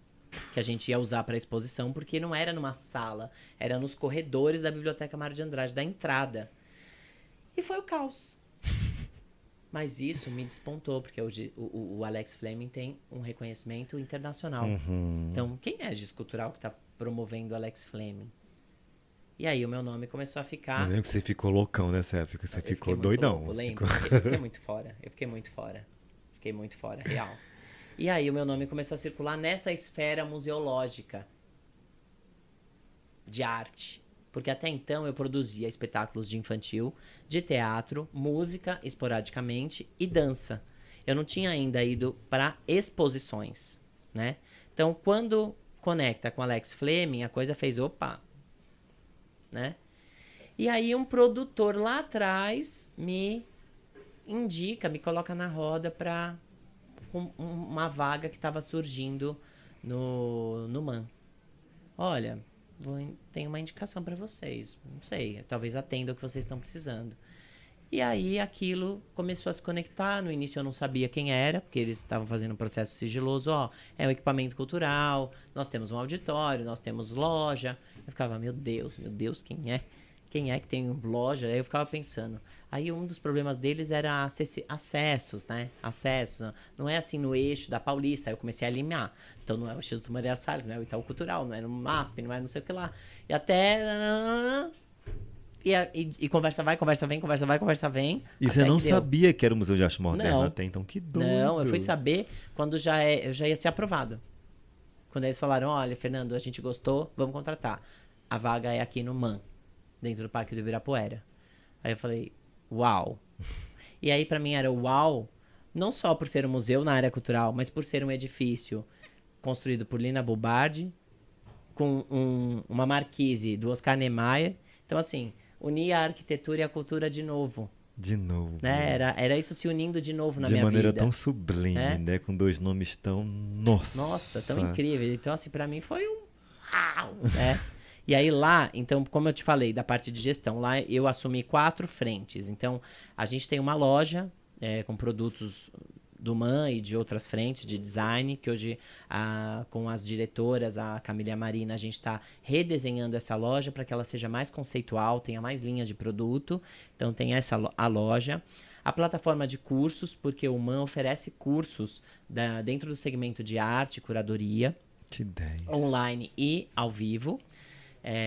que a gente ia usar para a exposição, porque não era numa sala, era nos corredores da Biblioteca Mário de Andrade, da entrada. E foi o caos. Mas isso me despontou, porque hoje o Alex Fleming tem um reconhecimento internacional. Então, quem é a Giz Cultural que está promovendo o Alex Fleming? E aí o meu nome começou a ficar... Eu lembro que você ficou loucão nessa época, você ficou doidão. Louco, lembro. Eu fiquei muito fora, Fiquei muito fora, real. E aí o meu nome começou a circular nessa esfera museológica de arte. Porque até então eu produzia espetáculos de infantil, de teatro, música, esporadicamente, e dança. Eu não tinha ainda ido para exposições, né? Então, quando conecta com Alex Fleming, a coisa fez opa, né? E aí um produtor lá atrás me indica, me coloca na roda para uma vaga que estava surgindo no MAN. Olha, tenho uma indicação para vocês. Não sei, talvez atenda o que vocês estão precisando. E aí aquilo começou a se conectar. No início eu não sabia quem era, porque eles estavam fazendo um processo sigiloso. Ó, é um equipamento cultural, nós temos um auditório, nós temos loja. Eu ficava, meu Deus, quem é? Quem é que tem loja? Aí eu ficava pensando. Aí um dos problemas deles era acessos, né? Acessos. Não é assim no eixo da Paulista. Aí eu comecei a eliminar. Então não é o Instituto Maria Salles, não é o Itaú Cultural, não é no MASP, não é não sei o que lá. E até... E conversa vai, conversa vem, conversa vai, conversa vem. E você não sabia que era o Museu de Arte Moderna até então? Que doido. Não, eu fui saber quando eu já ia ser aprovado. Quando eles falaram, olha, Fernando, a gente gostou, vamos contratar. A vaga é aqui no MAN, dentro do Parque do Ibirapuera. Aí eu falei, uau. E aí pra mim era uau, não só por ser um museu na área cultural, mas por ser um edifício construído por Lina Bobardi, com uma marquise do Oscar Niemeyer. Então, assim, unir a arquitetura e a cultura de novo. De novo. Né? Era isso se unindo de novo na minha vida. De maneira tão sublime, né? Com dois nomes tão... Nossa, tão incríveis. Então, assim, pra mim foi um... né? E aí lá, então, como eu te falei, da parte de gestão, lá eu assumi 4 frentes. Então, a gente tem uma loja com produtos do MAN e de outras frentes de design, que hoje, com as diretoras, a Camila e a Marina, a gente está redesenhando essa loja para que ela seja mais conceitual, tenha mais linhas de produto. Então, tem a loja. A plataforma de cursos, porque o MAN oferece cursos dentro do segmento de arte, curadoria, online e ao vivo.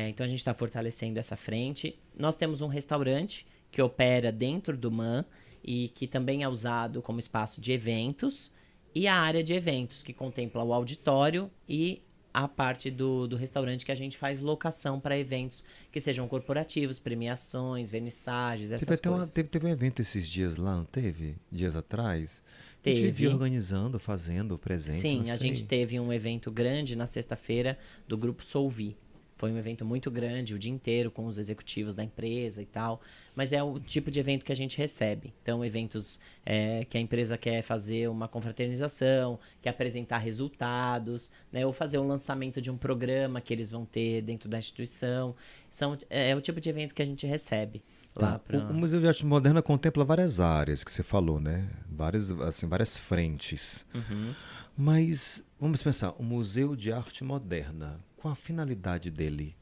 Então, a gente está fortalecendo essa frente. Nós temos um restaurante que opera dentro do MAN, e que também é usado como espaço de eventos, e a área de eventos, que contempla o auditório e a parte do restaurante que a gente faz locação para eventos que sejam corporativos, premiações, vernissagens, essas coisas. Teve um evento esses dias lá, não teve? Dias atrás? Teve. A gente via organizando, fazendo presente. Sim, a gente teve um evento grande na sexta-feira do Grupo Solvi. Foi um evento muito grande, o dia inteiro, com os executivos da empresa e tal. Mas é o tipo de evento que a gente recebe. Então, eventos que a empresa quer fazer uma confraternização, quer apresentar resultados, né? Ou fazer um lançamento de um programa que eles vão ter dentro da instituição. É o tipo de evento que a gente recebe. Lá O Museu de Arte Moderna contempla várias áreas que você falou, né? Várias frentes. Uhum. Mas, vamos pensar, o Museu de Arte Moderna... Qual a finalidade dele?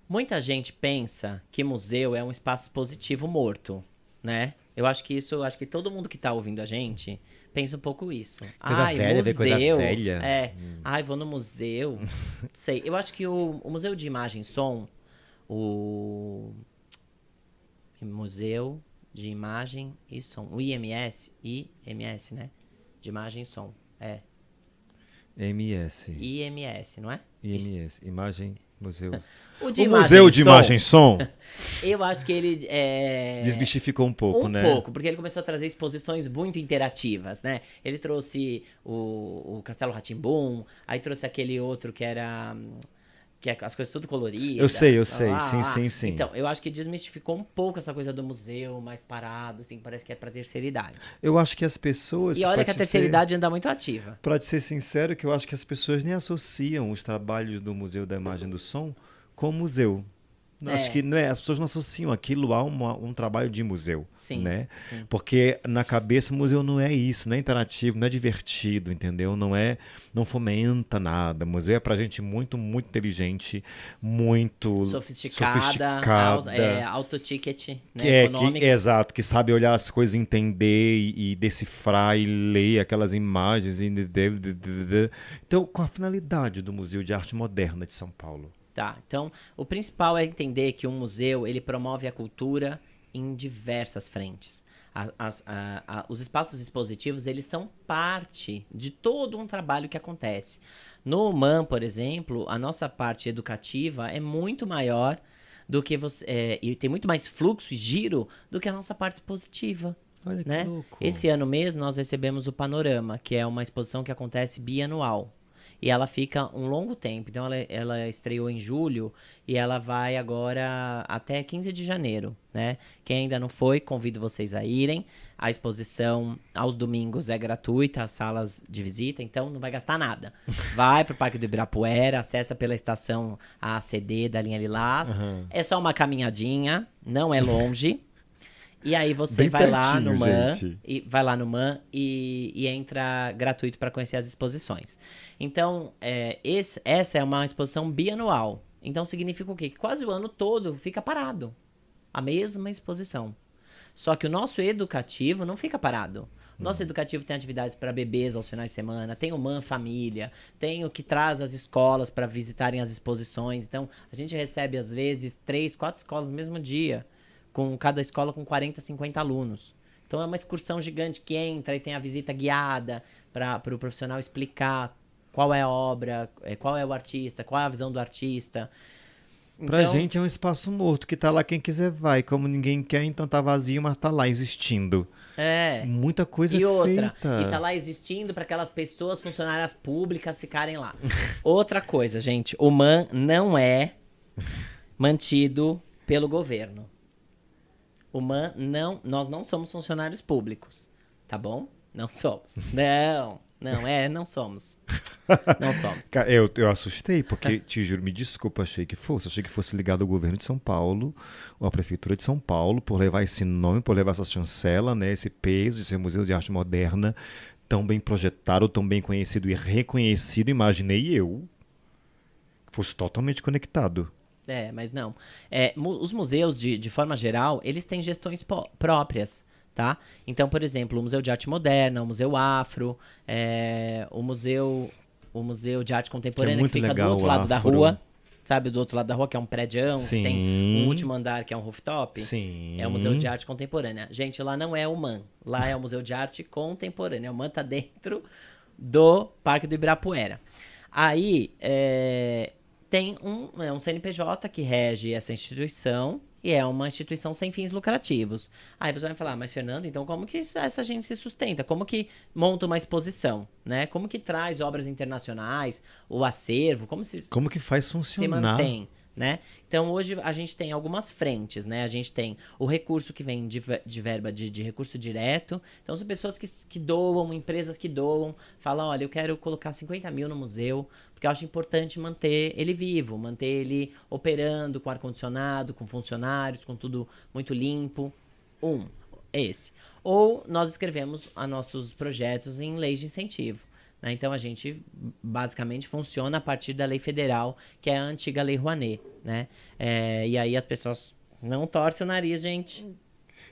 Muita gente pensa que museu é um espaço positivo morto, né? Acho que todo mundo que tá ouvindo a gente pensa um pouco isso. Coisa velha, museu, coisa velha. Vou no museu. Sei. Eu acho que o Museu de Imagem e Som, o Museu de Imagem e Som, o IMS, né? De Imagem e Som, IMS, não é? IMS, Imagem, Museu. O Museu de Imagem e Som. Eu acho que ele... desmistificou um pouco, né? Um pouco, porque ele começou a trazer exposições muito interativas, né? Ele trouxe o Castelo Rá-Tim-Bum, aí trouxe aquele outro que era... que é as coisas tudo coloridas. Eu sei. Sim. Então, eu acho que desmistificou um pouco essa coisa do museu mais parado, assim, parece que é pra terceira idade. Eu acho que as pessoas... E olha que a terceira idade anda muito ativa. Pra te ser sincero, que eu acho que as pessoas nem associam os trabalhos do Museu da Imagem e do Som com museu. Acho que as pessoas não associam aquilo a um trabalho de museu, né? Sim. Porque na cabeça o museu não é isso, não é interativo, não é divertido, entendeu? Não fomenta nada. O museu é pra gente muito, muito inteligente, muito sofisticada. Alto ticket, né? Econômica. Exato, que sabe olhar as coisas, entender e decifrar e ler aquelas imagens. Então, qual a finalidade do Museu de Arte Moderna de São Paulo? Tá, então o principal é entender que um museu ele promove a cultura em diversas frentes. Os espaços expositivos eles são parte de todo um trabalho que acontece. No MAN, por exemplo, a nossa parte educativa é muito maior do que e tem muito mais fluxo e giro do que a nossa parte expositiva. Olha né? que louco. Esse ano mesmo nós recebemos o Panorama, que é uma exposição que acontece bianual. E ela fica um longo tempo. Então, ela estreou em julho e ela vai agora até 15 de janeiro, né? Quem ainda não foi, convido vocês a irem. A exposição aos domingos é gratuita, as salas de visita, então não vai gastar nada. Vai pro Parque do Ibirapuera, acessa pela estação ACD da linha Lilás. Uhum. É só uma caminhadinha, não é longe. E aí você Bem vai lá pertinho, no MAN gente. e entra gratuito para conhecer as exposições. Então, essa é uma exposição bianual. Então significa o quê? Que quase o ano todo fica parado. A mesma exposição. Só que o nosso educativo não fica parado. Nosso educativo tem atividades para bebês aos finais de semana, tem o MAN Família, tem o que traz as escolas para visitarem as exposições. Então, a gente recebe, às vezes, 3, 4 escolas no mesmo dia, com cada escola com 40, 50 alunos. Então, é uma excursão gigante que entra e tem a visita guiada para o profissional explicar qual é a obra, qual é o artista, qual é a visão do artista. Pra Então, gente é um espaço morto, que tá lá quem quiser vai. Como ninguém quer, então tá vazio, mas tá lá existindo. Muita coisa E outra, feita. e tá lá existindo para aquelas pessoas, funcionárias públicas, ficarem lá. Outra coisa, gente, o MAN não é mantido pelo governo. O MAN não, nós não somos funcionários públicos, tá bom? Não somos. Não somos. Não somos. Cara, eu assustei, porque, te juro, me desculpa, achei que fosse ligado ao governo de São Paulo, ou à prefeitura de São Paulo, por levar esse nome, por levar essa chancela, né, esse peso de ser um museu de arte moderna, tão bem projetado, tão bem conhecido e reconhecido, imaginei eu, que fosse totalmente conectado. Mas não. Os museus, de forma geral, eles têm gestões próprias, tá? Então, por exemplo, o Museu de Arte Moderna, o Museu Afro, o Museu de Arte Contemporânea, que fica do outro lado da rua, sabe? Do outro lado da rua, que é um prédião, que tem um último andar, que é um rooftop. Sim. É o Museu de Arte Contemporânea. Gente, lá não é o MAN, lá é o Museu de Arte Contemporânea. O MAN tá dentro do Parque do Ibirapuera. Aí, tem um CNPJ que rege essa instituição e é uma instituição sem fins lucrativos. Aí você vai falar, mas Fernando, então como que essa gente se sustenta? Como que monta uma exposição, né? Como que traz obras internacionais, o acervo, como que faz funcionar? Se mantém, né? Então hoje a gente tem algumas frentes, né? A gente tem o recurso que vem de verba de recurso direto. Então são pessoas que doam, empresas que doam, falam, olha, eu quero colocar 50 mil no museu, porque eu acho importante manter ele vivo, manter ele operando com ar-condicionado, com funcionários, com tudo muito limpo. Esse. Ou nós escrevemos nossos projetos em leis de incentivo. Né? Então a gente basicamente funciona a partir da lei federal, que é a antiga Lei Rouanet. Né? E aí as pessoas não torcem o nariz, gente.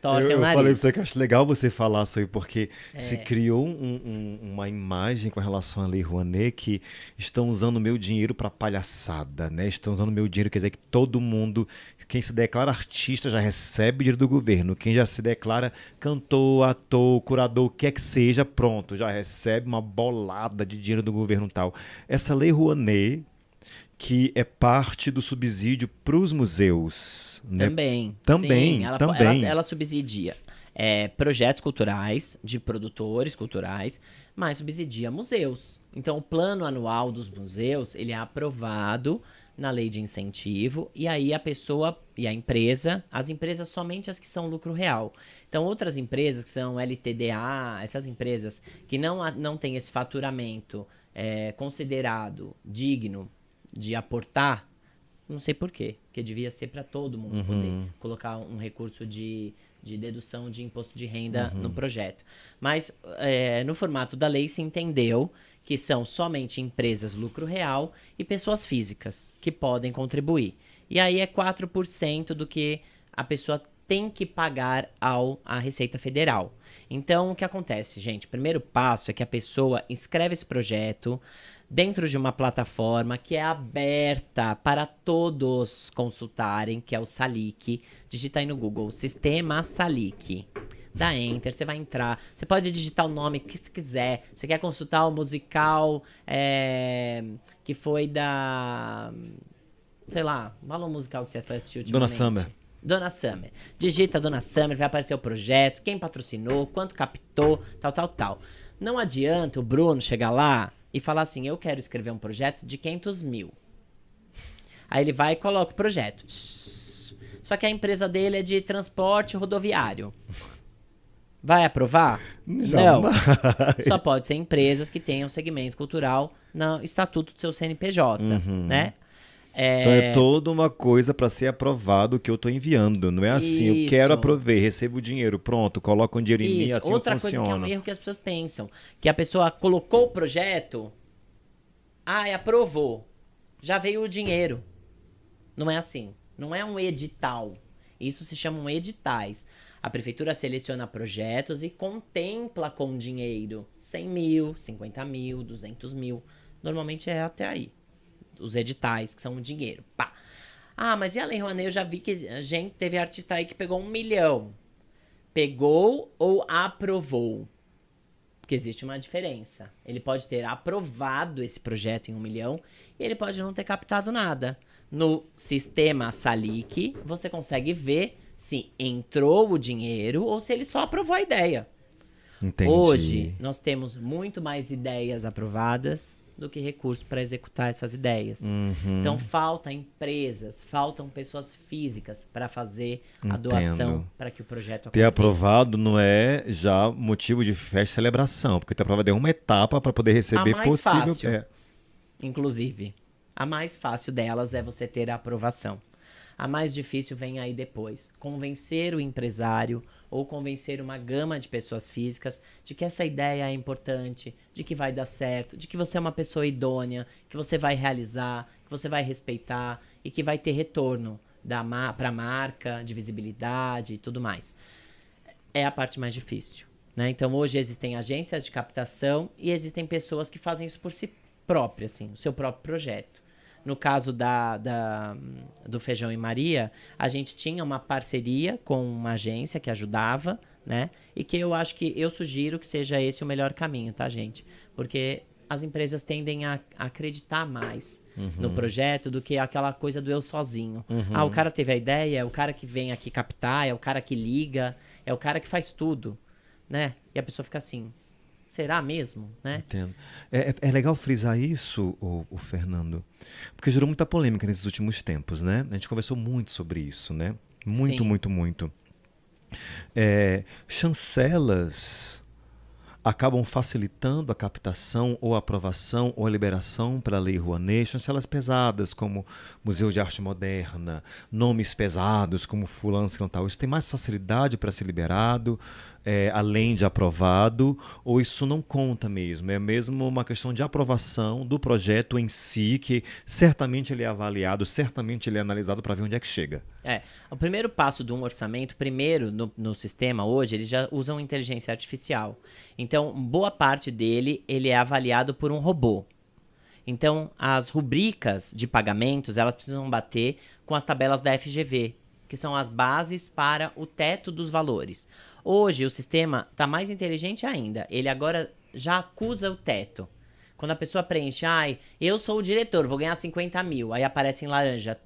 Eu falei pra você que eu acho legal você falar isso aí, porque se criou uma imagem com relação à Lei Rouanet que estão usando o meu dinheiro para palhaçada, né? Estão usando o meu dinheiro, quer dizer que todo mundo, quem se declara artista já recebe dinheiro do governo, quem já se declara cantor, ator, curador, o que é que seja, pronto, já recebe uma bolada de dinheiro do governo e tal. Essa Lei Rouanet, que é parte do subsídio para os museus. Né? Também. Sim, ela subsidia projetos culturais, de produtores culturais, mas subsidia museus. Então, o plano anual dos museus, ele é aprovado na lei de incentivo, e aí a pessoa e a empresa, as empresas somente as que são lucro real. Então, outras empresas que são LTDA, essas empresas que não têm esse faturamento considerado digno de aportar, não sei por quê, porque devia ser para todo mundo poder colocar um recurso de dedução de imposto de renda no projeto. Mas no formato da lei se entendeu que são somente empresas lucro real e pessoas físicas que podem contribuir. E aí é 4% do que a pessoa tem que pagar à Receita Federal. Então, o que acontece, gente? O primeiro passo é que a pessoa inscreve esse projeto dentro de uma plataforma que é aberta para todos consultarem, que é o Salic. Digita aí no Google, Sistema Salic. Dá Enter, você vai entrar. Você pode digitar o nome que você quiser. Você quer consultar o musical que foi da... Sei lá, fala um musical que você foi assistir ultimamente. Dona Summer. Digita Dona Summer, vai aparecer o projeto, quem patrocinou, quanto captou, tal. Não adianta o Bruno chegar lá e falar assim, eu quero escrever um projeto de 500 mil. Aí ele vai e coloca o projeto. Só que a empresa dele é de transporte rodoviário. Vai aprovar? Jamais. Não. Só pode ser empresas que tenham segmento cultural no estatuto do seu CNPJ, né? Então é toda uma coisa para ser aprovado o que eu estou enviando. Não é assim, eu quero aprovei, recebo o dinheiro, pronto, coloca um dinheiro em mim, assim outra funciona. Coisa que é um erro que as pessoas pensam, que a pessoa colocou o projeto, aprovou, já veio o dinheiro. Não é assim, não é um edital. Isso se chamam editais. A prefeitura seleciona projetos e contempla com dinheiro 100 mil, 50 mil, 200 mil. Normalmente é até aí. Os editais, que são o dinheiro. Pá. Ah, mas e a Lei Rouanet? Eu já vi que a gente teve artista aí que pegou 1 milhão. Pegou ou aprovou? Porque existe uma diferença. Ele pode ter aprovado esse projeto em 1 milhão e ele pode não ter captado nada. No sistema Salic, você consegue ver se entrou o dinheiro ou se ele só aprovou a ideia. Entendi. Hoje, nós temos muito mais ideias aprovadas do que recursos para executar essas ideias. Então, faltam empresas, faltam pessoas físicas para fazer a doação para que o projeto aconteça. Ter aprovado não é já motivo de festa e celebração, porque ter aprovado é uma etapa para poder receber A mais possível. fácil, inclusive. A mais fácil delas é você ter a aprovação. A mais difícil vem aí depois. Convencer o empresário ou convencer uma gama de pessoas físicas de que essa ideia é importante, de que vai dar certo, de que você é uma pessoa idônea, que você vai realizar, que você vai respeitar e que vai ter retorno para a marca, de visibilidade e tudo mais. É a parte mais difícil, né? Então, hoje existem agências de captação e existem pessoas que fazem isso por si próprias, assim, o seu próprio projeto. No caso do Feijão e Maria, a gente tinha uma parceria com uma agência que ajudava, né? E que eu acho que eu sugiro que seja esse o melhor caminho, tá, gente? Porque as empresas tendem a acreditar mais no projeto do que aquela coisa do eu sozinho. Ah, o cara teve a ideia, é o cara que vem aqui captar, é o cara que liga, é o cara que faz tudo, né? E a pessoa fica assim, será mesmo, né? Entendo. É legal frisar isso, o Fernando, porque gerou muita polêmica nesses últimos tempos, né? A gente conversou muito sobre isso, né? Muito, Sim. muito. Chancelas acabam facilitando a captação ou a aprovação ou a liberação para a Lei Rouanet, chancelas pesadas como Museu de Arte Moderna, nomes pesados como fulano e tal. Isso tem mais facilidade para ser liberado, além de aprovado, ou isso não conta mesmo? É mesmo uma questão de aprovação do projeto em si, que certamente ele é avaliado, certamente ele é analisado para ver onde é que chega. O primeiro passo de um orçamento, primeiro no sistema hoje, eles já usam inteligência artificial. Então, boa parte dele, ele é avaliado por um robô. Então, as rubricas de pagamentos, elas precisam bater com as tabelas da FGV, que são as bases para o teto dos valores. Hoje, o sistema está mais inteligente ainda. Ele agora já acusa o teto. Quando a pessoa preenche, eu sou o diretor, vou ganhar 50 mil. Aí aparece em laranja,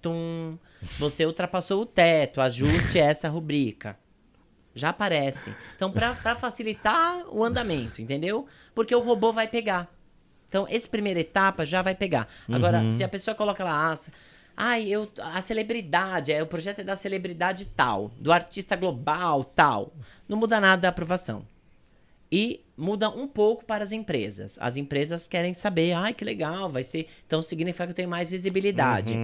você ultrapassou o teto, ajuste essa rubrica. Já aparece. Então, para facilitar o andamento, entendeu? Porque o robô vai pegar. Então, essa primeira etapa já vai pegar. Agora, se a pessoa coloca lá, a celebridade, o projeto é da celebridade tal, do artista global tal, não muda nada da aprovação. E muda um pouco para as empresas. As empresas querem saber, que legal, vai ser... Então significa que eu tenho mais visibilidade.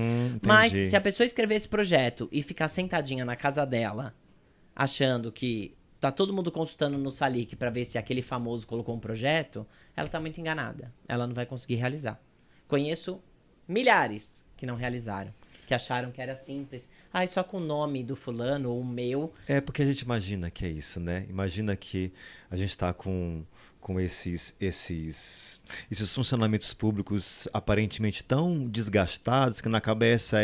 Mas se a pessoa escrever esse projeto e ficar sentadinha na casa dela, achando que tá todo mundo consultando no Salic para ver se aquele famoso colocou um projeto, ela tá muito enganada. Ela não vai conseguir realizar. Conheço milhares que não realizaram, que acharam que era simples. Só com o nome do fulano ou o meu. Porque a gente imagina que é isso, né? Imagina que a gente está com esses funcionamentos públicos aparentemente tão desgastados que na cabeça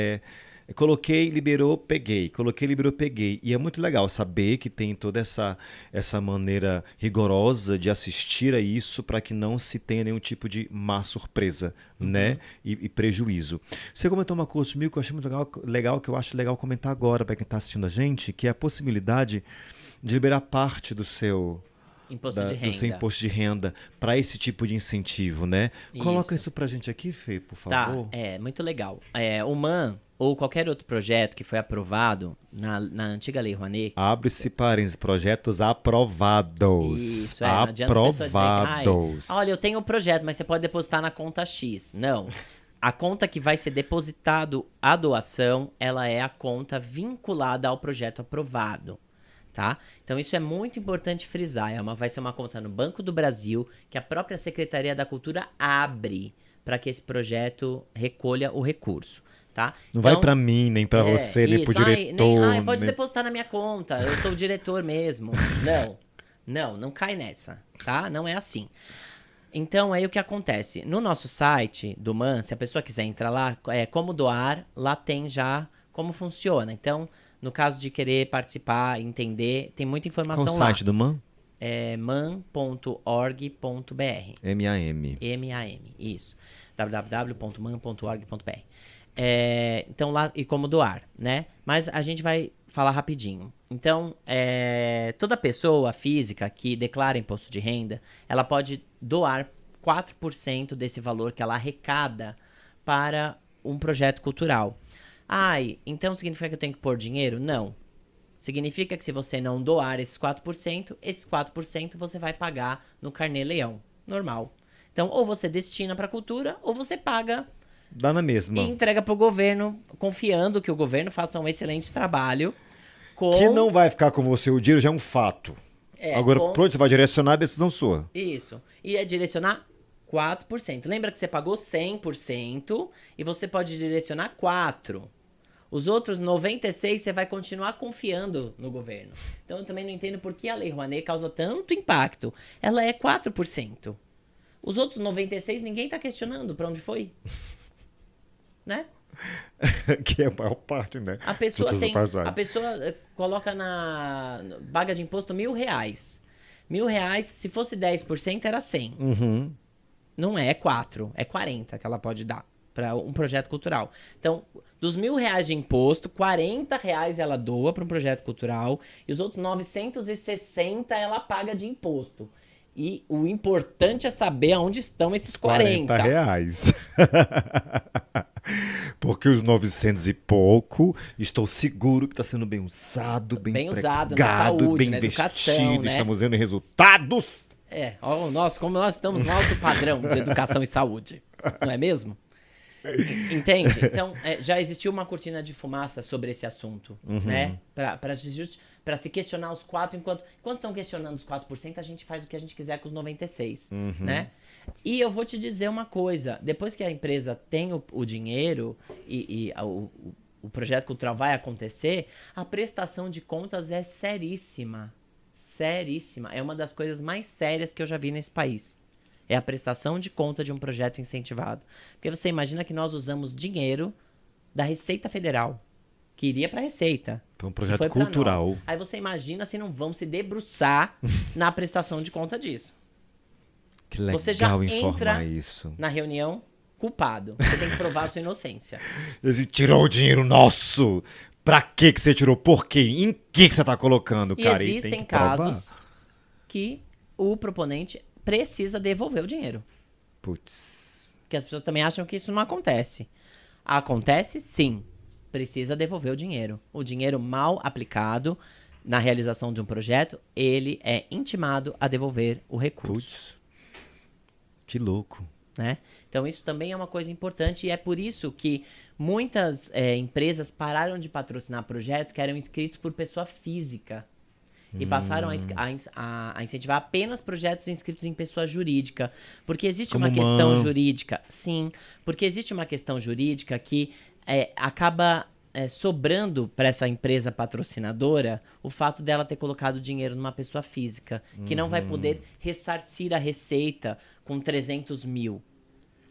coloquei, liberou, peguei. Coloquei, liberou, peguei. E é muito legal saber que tem toda essa maneira rigorosa de assistir a isso para que não se tenha nenhum tipo de má surpresa, né? E prejuízo. Você comentou uma coisa comigo que eu achei muito legal, que eu acho legal comentar agora para quem está assistindo a gente, que é a possibilidade de liberar parte do seu... do seu imposto de renda para esse tipo de incentivo, né? Coloca isso pra gente aqui, Fê, por favor. Muito legal. O MAN ou qualquer outro projeto que foi aprovado na antiga Lei Rouanet... Abre-se parênteses, projetos aprovados. Isso, aprovados. Olha, eu tenho um projeto, mas você pode depositar na conta X. Não. A conta que vai ser depositado a doação, ela é a conta vinculada ao projeto aprovado. Tá? Então isso é muito importante frisar. Vai ser uma conta no Banco do Brasil que a própria Secretaria da Cultura abre para que esse projeto recolha o recurso. Tá? Não vai para mim, nem para você, nem para o diretor. Pode depositar na minha conta, eu sou o diretor mesmo. Não cai nessa, tá? Não é assim. Então, aí o que acontece? No nosso site do MAN, se a pessoa quiser entrar lá, como doar, lá tem já como funciona. Então, no caso de querer participar, entender, tem muita informação lá. Qual o site do MAN? É man.org.br. MAM. MAM, isso. www.man.org.br. Então, lá, e como doar, né? Mas a gente vai falar rapidinho. Então, toda pessoa física que declara imposto de renda, ela pode doar 4% desse valor que ela arrecada para um projeto cultural. Então significa que eu tenho que pôr dinheiro? Não. Significa que se você não doar esses 4% você vai pagar no carnê-leão. Normal. Então, ou você destina para a cultura, ou você paga... Dá na mesma. E entrega para o governo, confiando que o governo faça um excelente trabalho. Que não vai ficar com você, o dinheiro já é um fato. Agora, pronto, você vai direcionar a decisão sua. Isso. E é direcionar 4%. Lembra que você pagou 100% e você pode direcionar 4%. Os outros 96% você vai continuar confiando no governo. Então, eu também não entendo por que a Lei Rouanet causa tanto impacto. Ela é 4%. Os outros 96% ninguém está questionando para onde foi. Né? Que é a maior parte, né? A pessoa coloca na paga de imposto R$1.000. R$1.000, se fosse 10%, era 100. Uhum. Não é 4, é 40 que ela pode dar para um projeto cultural. Então, dos R$1.000 de imposto, R$40 ela doa para um projeto cultural e os outros 960 ela paga de imposto. E o importante é saber aonde estão esses 40. R$40. Porque os 900 e pouco, estou seguro que está sendo bem usado, bem usado na saúde, bem na investido, educação, né? Estamos vendo resultados. Como nós estamos no alto padrão de educação e saúde, não é mesmo? Entende? Então, já existiu uma cortina de fumaça sobre esse assunto, né? Para se questionar os 4%, enquanto estão questionando os 4%, a gente faz o que a gente quiser com os 96%, né? E eu vou te dizer uma coisa, depois que a empresa tem o dinheiro e o projeto cultural vai acontecer, a prestação de contas é seríssima. Seríssima. É uma das coisas mais sérias que eu já vi nesse país. É a prestação de conta de um projeto incentivado. Porque você imagina que nós usamos dinheiro da Receita Federal, que iria para a Receita. Para um projeto cultural. Aí você imagina se não vão se debruçar na prestação de conta disso. Que legal você já informar isso. Na reunião, culpado. Você tem que provar a sua inocência. Ele tirou o dinheiro nosso. Pra que você tirou? Por quê? Em que você tá colocando, cara? E existem casos que o proponente precisa devolver o dinheiro. Putz. Porque as pessoas também acham que isso não acontece. Acontece, sim. Precisa devolver o dinheiro. O dinheiro mal aplicado na realização de um projeto, ele é intimado a devolver o recurso. Putz. Que louco. Né? Então, isso também é uma coisa importante e é por isso que muitas empresas pararam de patrocinar projetos que eram inscritos por pessoa física e passaram a incentivar apenas projetos inscritos em pessoa jurídica. Porque existe uma questão jurídica. Sim, porque existe uma questão jurídica que acaba sobrando para essa empresa patrocinadora o fato dela ter colocado dinheiro numa pessoa física, que não vai poder ressarcir a receita com 300 mil.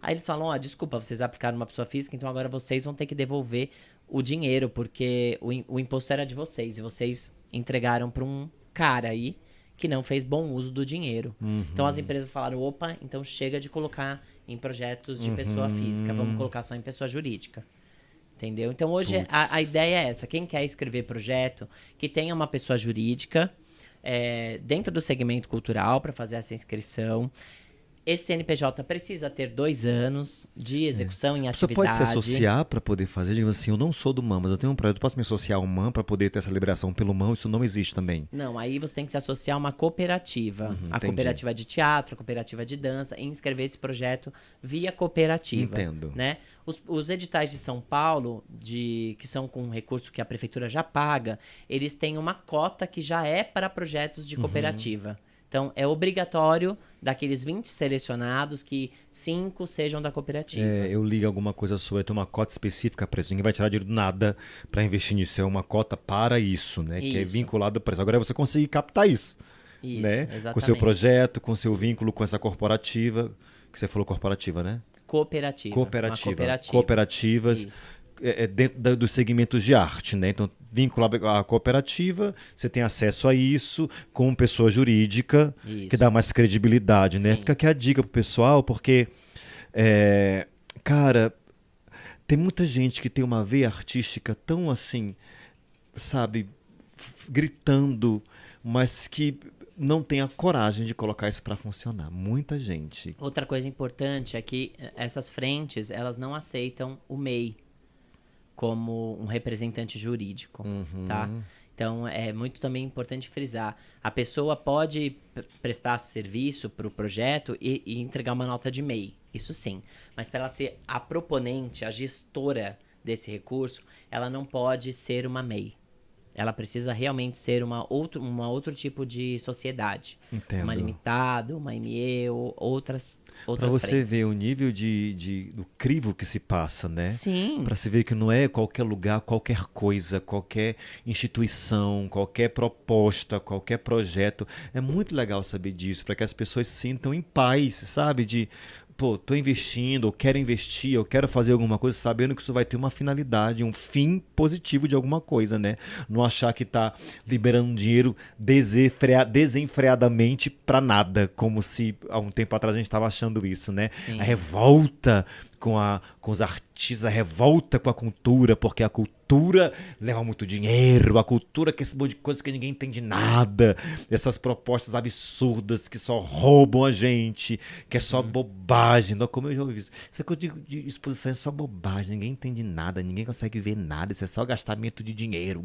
Aí eles falam, desculpa, vocês aplicaram uma pessoa física, então agora vocês vão ter que devolver o dinheiro, porque o imposto era de vocês, e vocês entregaram para um cara aí que não fez bom uso do dinheiro. Então as empresas falaram, opa, então chega de colocar em projetos de pessoa física, vamos colocar só em pessoa jurídica. Entendeu? Então hoje a ideia é essa, quem quer escrever projeto, que tenha uma pessoa jurídica dentro do segmento cultural para fazer essa inscrição. Esse CNPJ precisa ter 2 anos de execução em atividade. Você pode se associar para poder fazer? Digo assim, eu não sou do MAN, mas eu tenho um projeto, posso me associar ao MAN para poder ter essa liberação pelo MAN? Isso não existe também? Não, aí você tem que se associar a uma cooperativa. A cooperativa de teatro, a cooperativa de dança, e inscrever esse projeto via cooperativa. Entendo. Né? Os editais de São Paulo, que são com recurso que a prefeitura já paga, eles têm uma cota que já é para projetos de cooperativa. Então, é obrigatório daqueles 20 selecionados que 5 sejam da cooperativa. Eu ligo alguma coisa sua, tem uma cota específica para isso. Ninguém vai tirar dinheiro do nada para investir nisso. É uma cota para isso, né? Que é vinculada para isso. Agora é você conseguir captar isso. Isso, né? exatamente. Com o seu projeto, com o seu vínculo com essa corporativa. Que você falou corporativa, né? Cooperativa. Cooperativas dentro dos segmentos de arte, né? Então, vinculado à cooperativa, você tem acesso a isso com pessoa jurídica, que dá mais credibilidade, né? Fica aqui a dica pro pessoal, porque, cara, tem muita gente que tem uma veia artística tão assim, sabe, gritando, mas que não tem a coragem de colocar isso para funcionar. Muita gente. Outra coisa importante é que essas frentes, elas não aceitam o MEI como um representante jurídico, tá? Então, é muito também importante frisar. A pessoa pode prestar serviço para o projeto e entregar uma nota de MEI, isso sim. Mas para ela ser a proponente, a gestora desse recurso, ela não pode ser uma MEI. Ela precisa realmente ser uma outro tipo de sociedade. Entendo. Uma limitada, uma ME ou outras para você frentes. ver o nível do crivo que se passa, né? Sim. Para se ver que não é qualquer lugar, qualquer coisa, qualquer instituição, qualquer proposta, qualquer projeto. É muito legal saber disso, para que as pessoas se sintam em paz, sabe? Pô, tô investindo, ou quero investir, eu quero fazer alguma coisa, sabendo que isso vai ter uma finalidade, um fim positivo de alguma coisa, né? Não achar que tá liberando dinheiro desenfreadamente para nada, como se há um tempo atrás a gente estava achando isso, né? Sim. A revolta com os artistas, a revolta com a cultura, porque a cultura leva muito dinheiro, a cultura que é esse monte de coisa que ninguém entende nada, essas propostas absurdas que só roubam a gente, que é só bobagem. Não, como eu já ouvi isso. Essa coisa de exposição é só bobagem, ninguém entende nada, ninguém consegue ver nada, isso é só gastamento de dinheiro.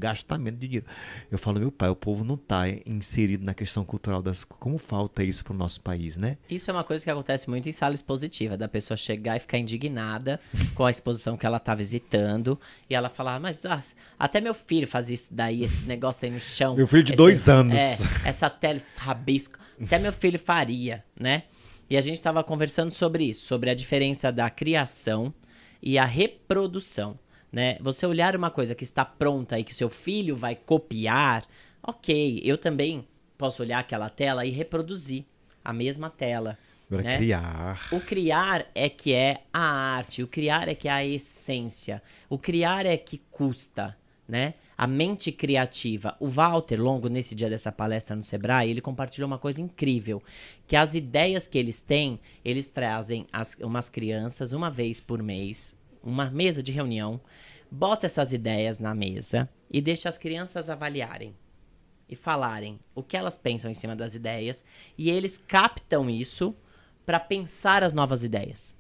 Eu falo, meu pai, o povo não está inserido na questão cultural como falta isso para o nosso país, né? Isso é uma coisa que acontece muito em sala expositiva, da pessoa chegar e ficar indignada com a exposição que ela tá visitando, e ela falar, mas até meu filho faz isso daí, esse negócio aí no chão. Meu filho de 2 anos. Essa tela, esse rabisco, até meu filho faria, né? E a gente tava conversando sobre isso, sobre a diferença da criação e a reprodução, né? Você olhar uma coisa que está pronta e que seu filho vai copiar, ok, eu também posso olhar aquela tela e reproduzir a mesma tela. Agora, né? criar. O criar é que é a arte, o criar é que é a essência, o criar é que custa, né? A mente criativa. O Walter Longo, nesse dia dessa palestra no Sebrae, ele compartilhou uma coisa incrível, que as ideias que eles têm, eles trazem umas crianças uma vez por mês, uma mesa de reunião, bota essas ideias na mesa e deixa as crianças avaliarem e falarem o que elas pensam em cima das ideias, e eles captam isso para pensar as novas ideias.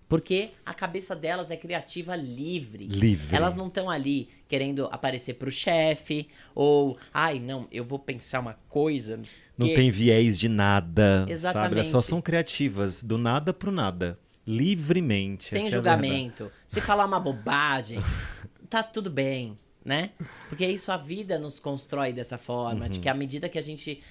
Porque a cabeça delas é criativa livre. Elas não estão ali querendo aparecer pro chefe, ou, não, eu vou pensar uma coisa. Não tem viés de nada, Exatamente. sabe? Elas só são criativas, do nada pro nada. Livremente. Sem julgamento. Se falar uma bobagem, tá tudo bem. Né? Porque isso a vida nos constrói dessa forma, de que à medida que a gente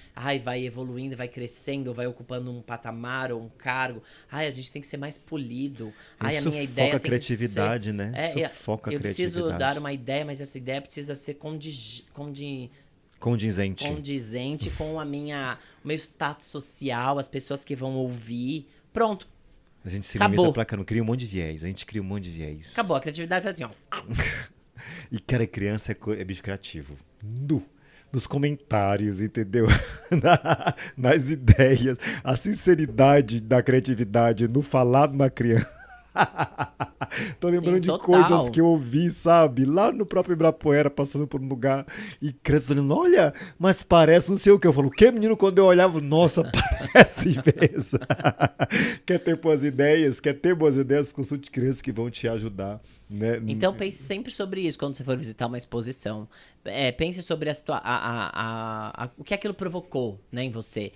vai evoluindo, vai crescendo, vai ocupando um patamar ou um cargo, a gente tem que ser mais polido. A minha ideia a criatividade, né? Sufoca a criatividade. Eu preciso dar uma ideia, mas essa ideia precisa ser condizente com o meu status social, as pessoas que vão ouvir. Pronto. A gente se limita pra cá, não cria um monte de viés. A gente cria um monte de viés. Acabou, a criatividade faz assim, ó. E, cara, criança é bicho criativo. Nos comentários, entendeu? Nas ideias. A sinceridade da criatividade no falar de uma criança. Tô lembrando de coisas que eu ouvi, sabe? Lá no próprio Ibirapuera, passando por um lugar, e crianças olhando, olha, mas parece não sei o que. Eu falo, o que, menino? Quando eu olhava, nossa, parece mesmo. Quer ter boas ideias, consulte crianças que vão te ajudar, né? Então pense sempre sobre isso quando você for visitar uma exposição. Pense sobre o que aquilo provocou, né, em você.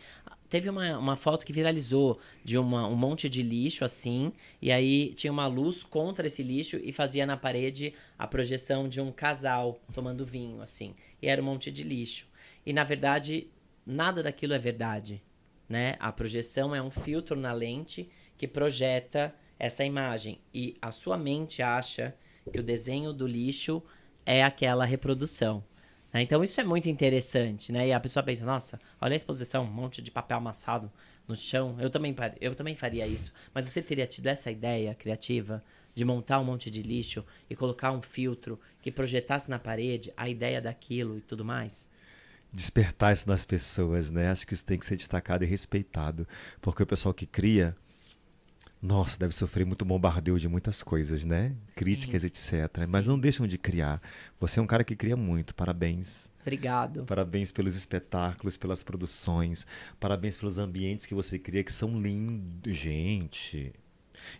Teve uma foto que viralizou de um monte de lixo, assim, e aí tinha uma luz contra esse lixo e fazia na parede a projeção de um casal tomando vinho, assim. E era um monte de lixo. E, na verdade, nada daquilo é verdade. né? A projeção é um filtro na lente que projeta essa imagem. E a sua mente acha que o desenho do lixo é aquela reprodução. Né? Então isso é muito interessante, né? E a pessoa pensa, nossa, olha a exposição, um monte de papel amassado no chão. Eu também faria isso. Mas você teria tido essa ideia criativa de montar um monte de lixo e colocar um filtro que projetasse na parede a ideia daquilo e tudo mais? Despertar isso nas pessoas, né? Acho que isso tem que ser destacado e respeitado. Porque o pessoal que cria, nossa, deve sofrer muito bombardeio de muitas coisas, né? Críticas, etc. Mas não deixam de criar. Você é um cara que cria muito. Parabéns. Obrigado. Parabéns pelos espetáculos, pelas produções. Parabéns pelos ambientes que você cria, que são lindos. Gente,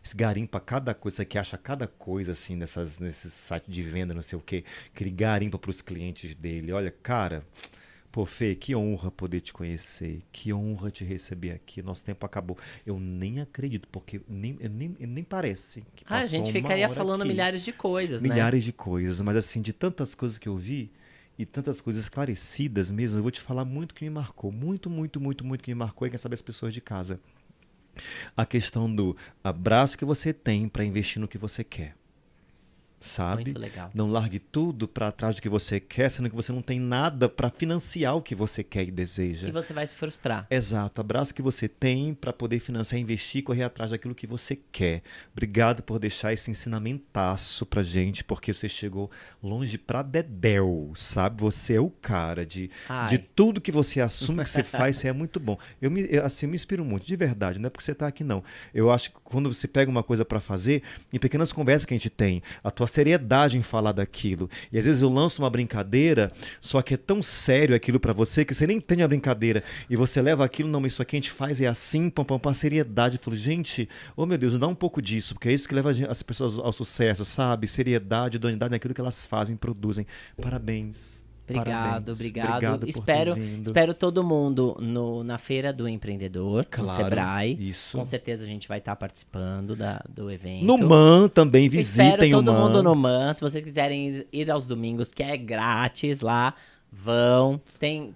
esse garimpa cada coisa, você que acha cada coisa assim nesses sites de venda, não sei o quê, que ele garimpa para os clientes dele. Olha, cara, pô, Fê, que honra poder te conhecer, que honra te receber aqui. Nosso tempo acabou. Eu nem acredito, porque nem parece que passou A gente uma ficaria hora falando aqui. milhares de coisas, né? Milhares de coisas, mas assim, de tantas coisas que eu vi e tantas coisas esclarecidas mesmo, eu vou te falar muito que me marcou. Muito, muito, muito, muito que me marcou, e quem sabe as pessoas de casa. A questão do abraço que você tem para investir no que você quer. Sabe? Muito legal. Não largue tudo para trás do que você quer, sendo que você não tem nada para financiar o que você quer e deseja. E você vai se frustrar. Exato. Abraço que você tem para poder financiar, investir, correr atrás daquilo que você quer. Obrigado por deixar esse ensinamentaço pra gente, porque você chegou longe pra dedéu, sabe? Você é o cara de tudo que você assume que você faz, você é muito bom. Eu me inspiro muito, de verdade, não é porque você tá aqui não. Eu acho que quando você pega uma coisa para fazer, em pequenas conversas que a gente tem, a tua seriedade em falar daquilo. E às vezes eu lanço uma brincadeira, só que é tão sério aquilo pra você que você nem entende a brincadeira. E você leva aquilo, não, mas isso aqui a gente faz é assim, pam, pam, pam, seriedade. Eu falo, gente, oh meu Deus, dá um pouco disso, porque é isso que leva as pessoas ao sucesso, sabe? Seriedade, idoneidade naquilo que elas fazem, produzem. Parabéns. Obrigado, Parabéns. Obrigado. Espero todo mundo na Feira do Empreendedor, no Sebrae. Isso. Com certeza a gente vai estar participando do evento. No MAN também, visitem Espero todo o MAN. mundo no MAN. Se vocês quiserem ir aos domingos, que é grátis lá, vão.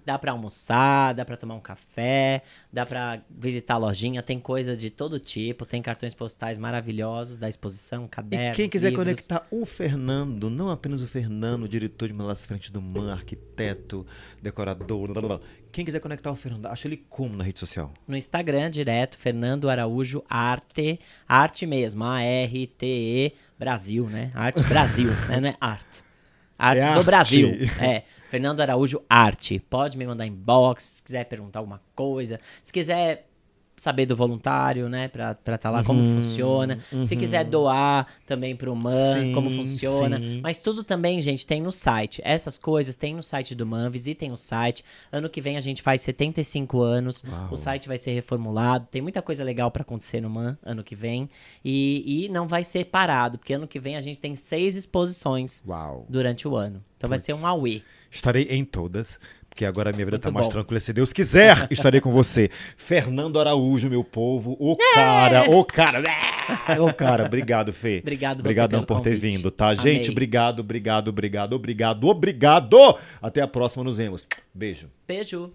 Dá pra almoçar, dá pra tomar um café, dá pra visitar a lojinha, tem coisa de todo tipo, tem cartões postais maravilhosos da exposição, cadernos, E quem quiser livros. conectar o Fernando, não apenas o Fernando, diretor de Malas Frente do MAN, arquiteto, decorador, blá, blá, blá. Quem quiser conectar o Fernando, acha ele como na rede social? No Instagram, direto, Fernando Araújo Arte, arte mesmo, ARTE Brasil, né? Arte Brasil, né? Não é arte. Arte do arte. Brasil. É, Fernando Araújo Arte. Pode me mandar inbox, se quiser perguntar alguma coisa. Se quiser saber do voluntário, né? Pra tá lá, como funciona. Se quiser doar também pro MAN, como funciona. Sim. Mas tudo também, gente, tem no site. Essas coisas tem no site do MAN. Visitem o site. Ano que vem a gente faz 75 anos. Uau. O site vai ser reformulado. Tem muita coisa legal pra acontecer no MAN ano que vem. E não vai ser parado, porque ano que vem a gente tem 6 exposições Uau. durante o ano. Então vai ser um auê. Estarei em todas, porque agora a minha vida Muito tá mais bom. tranquila. Se Deus quiser, estarei com você. Fernando Araújo, meu povo. O cara. Obrigado, Fê. Obrigado você Obrigadão pelo por ter convite. vindo, tá? Amei. Gente, obrigado. Até a próxima, nos vemos. Beijo. Beijo.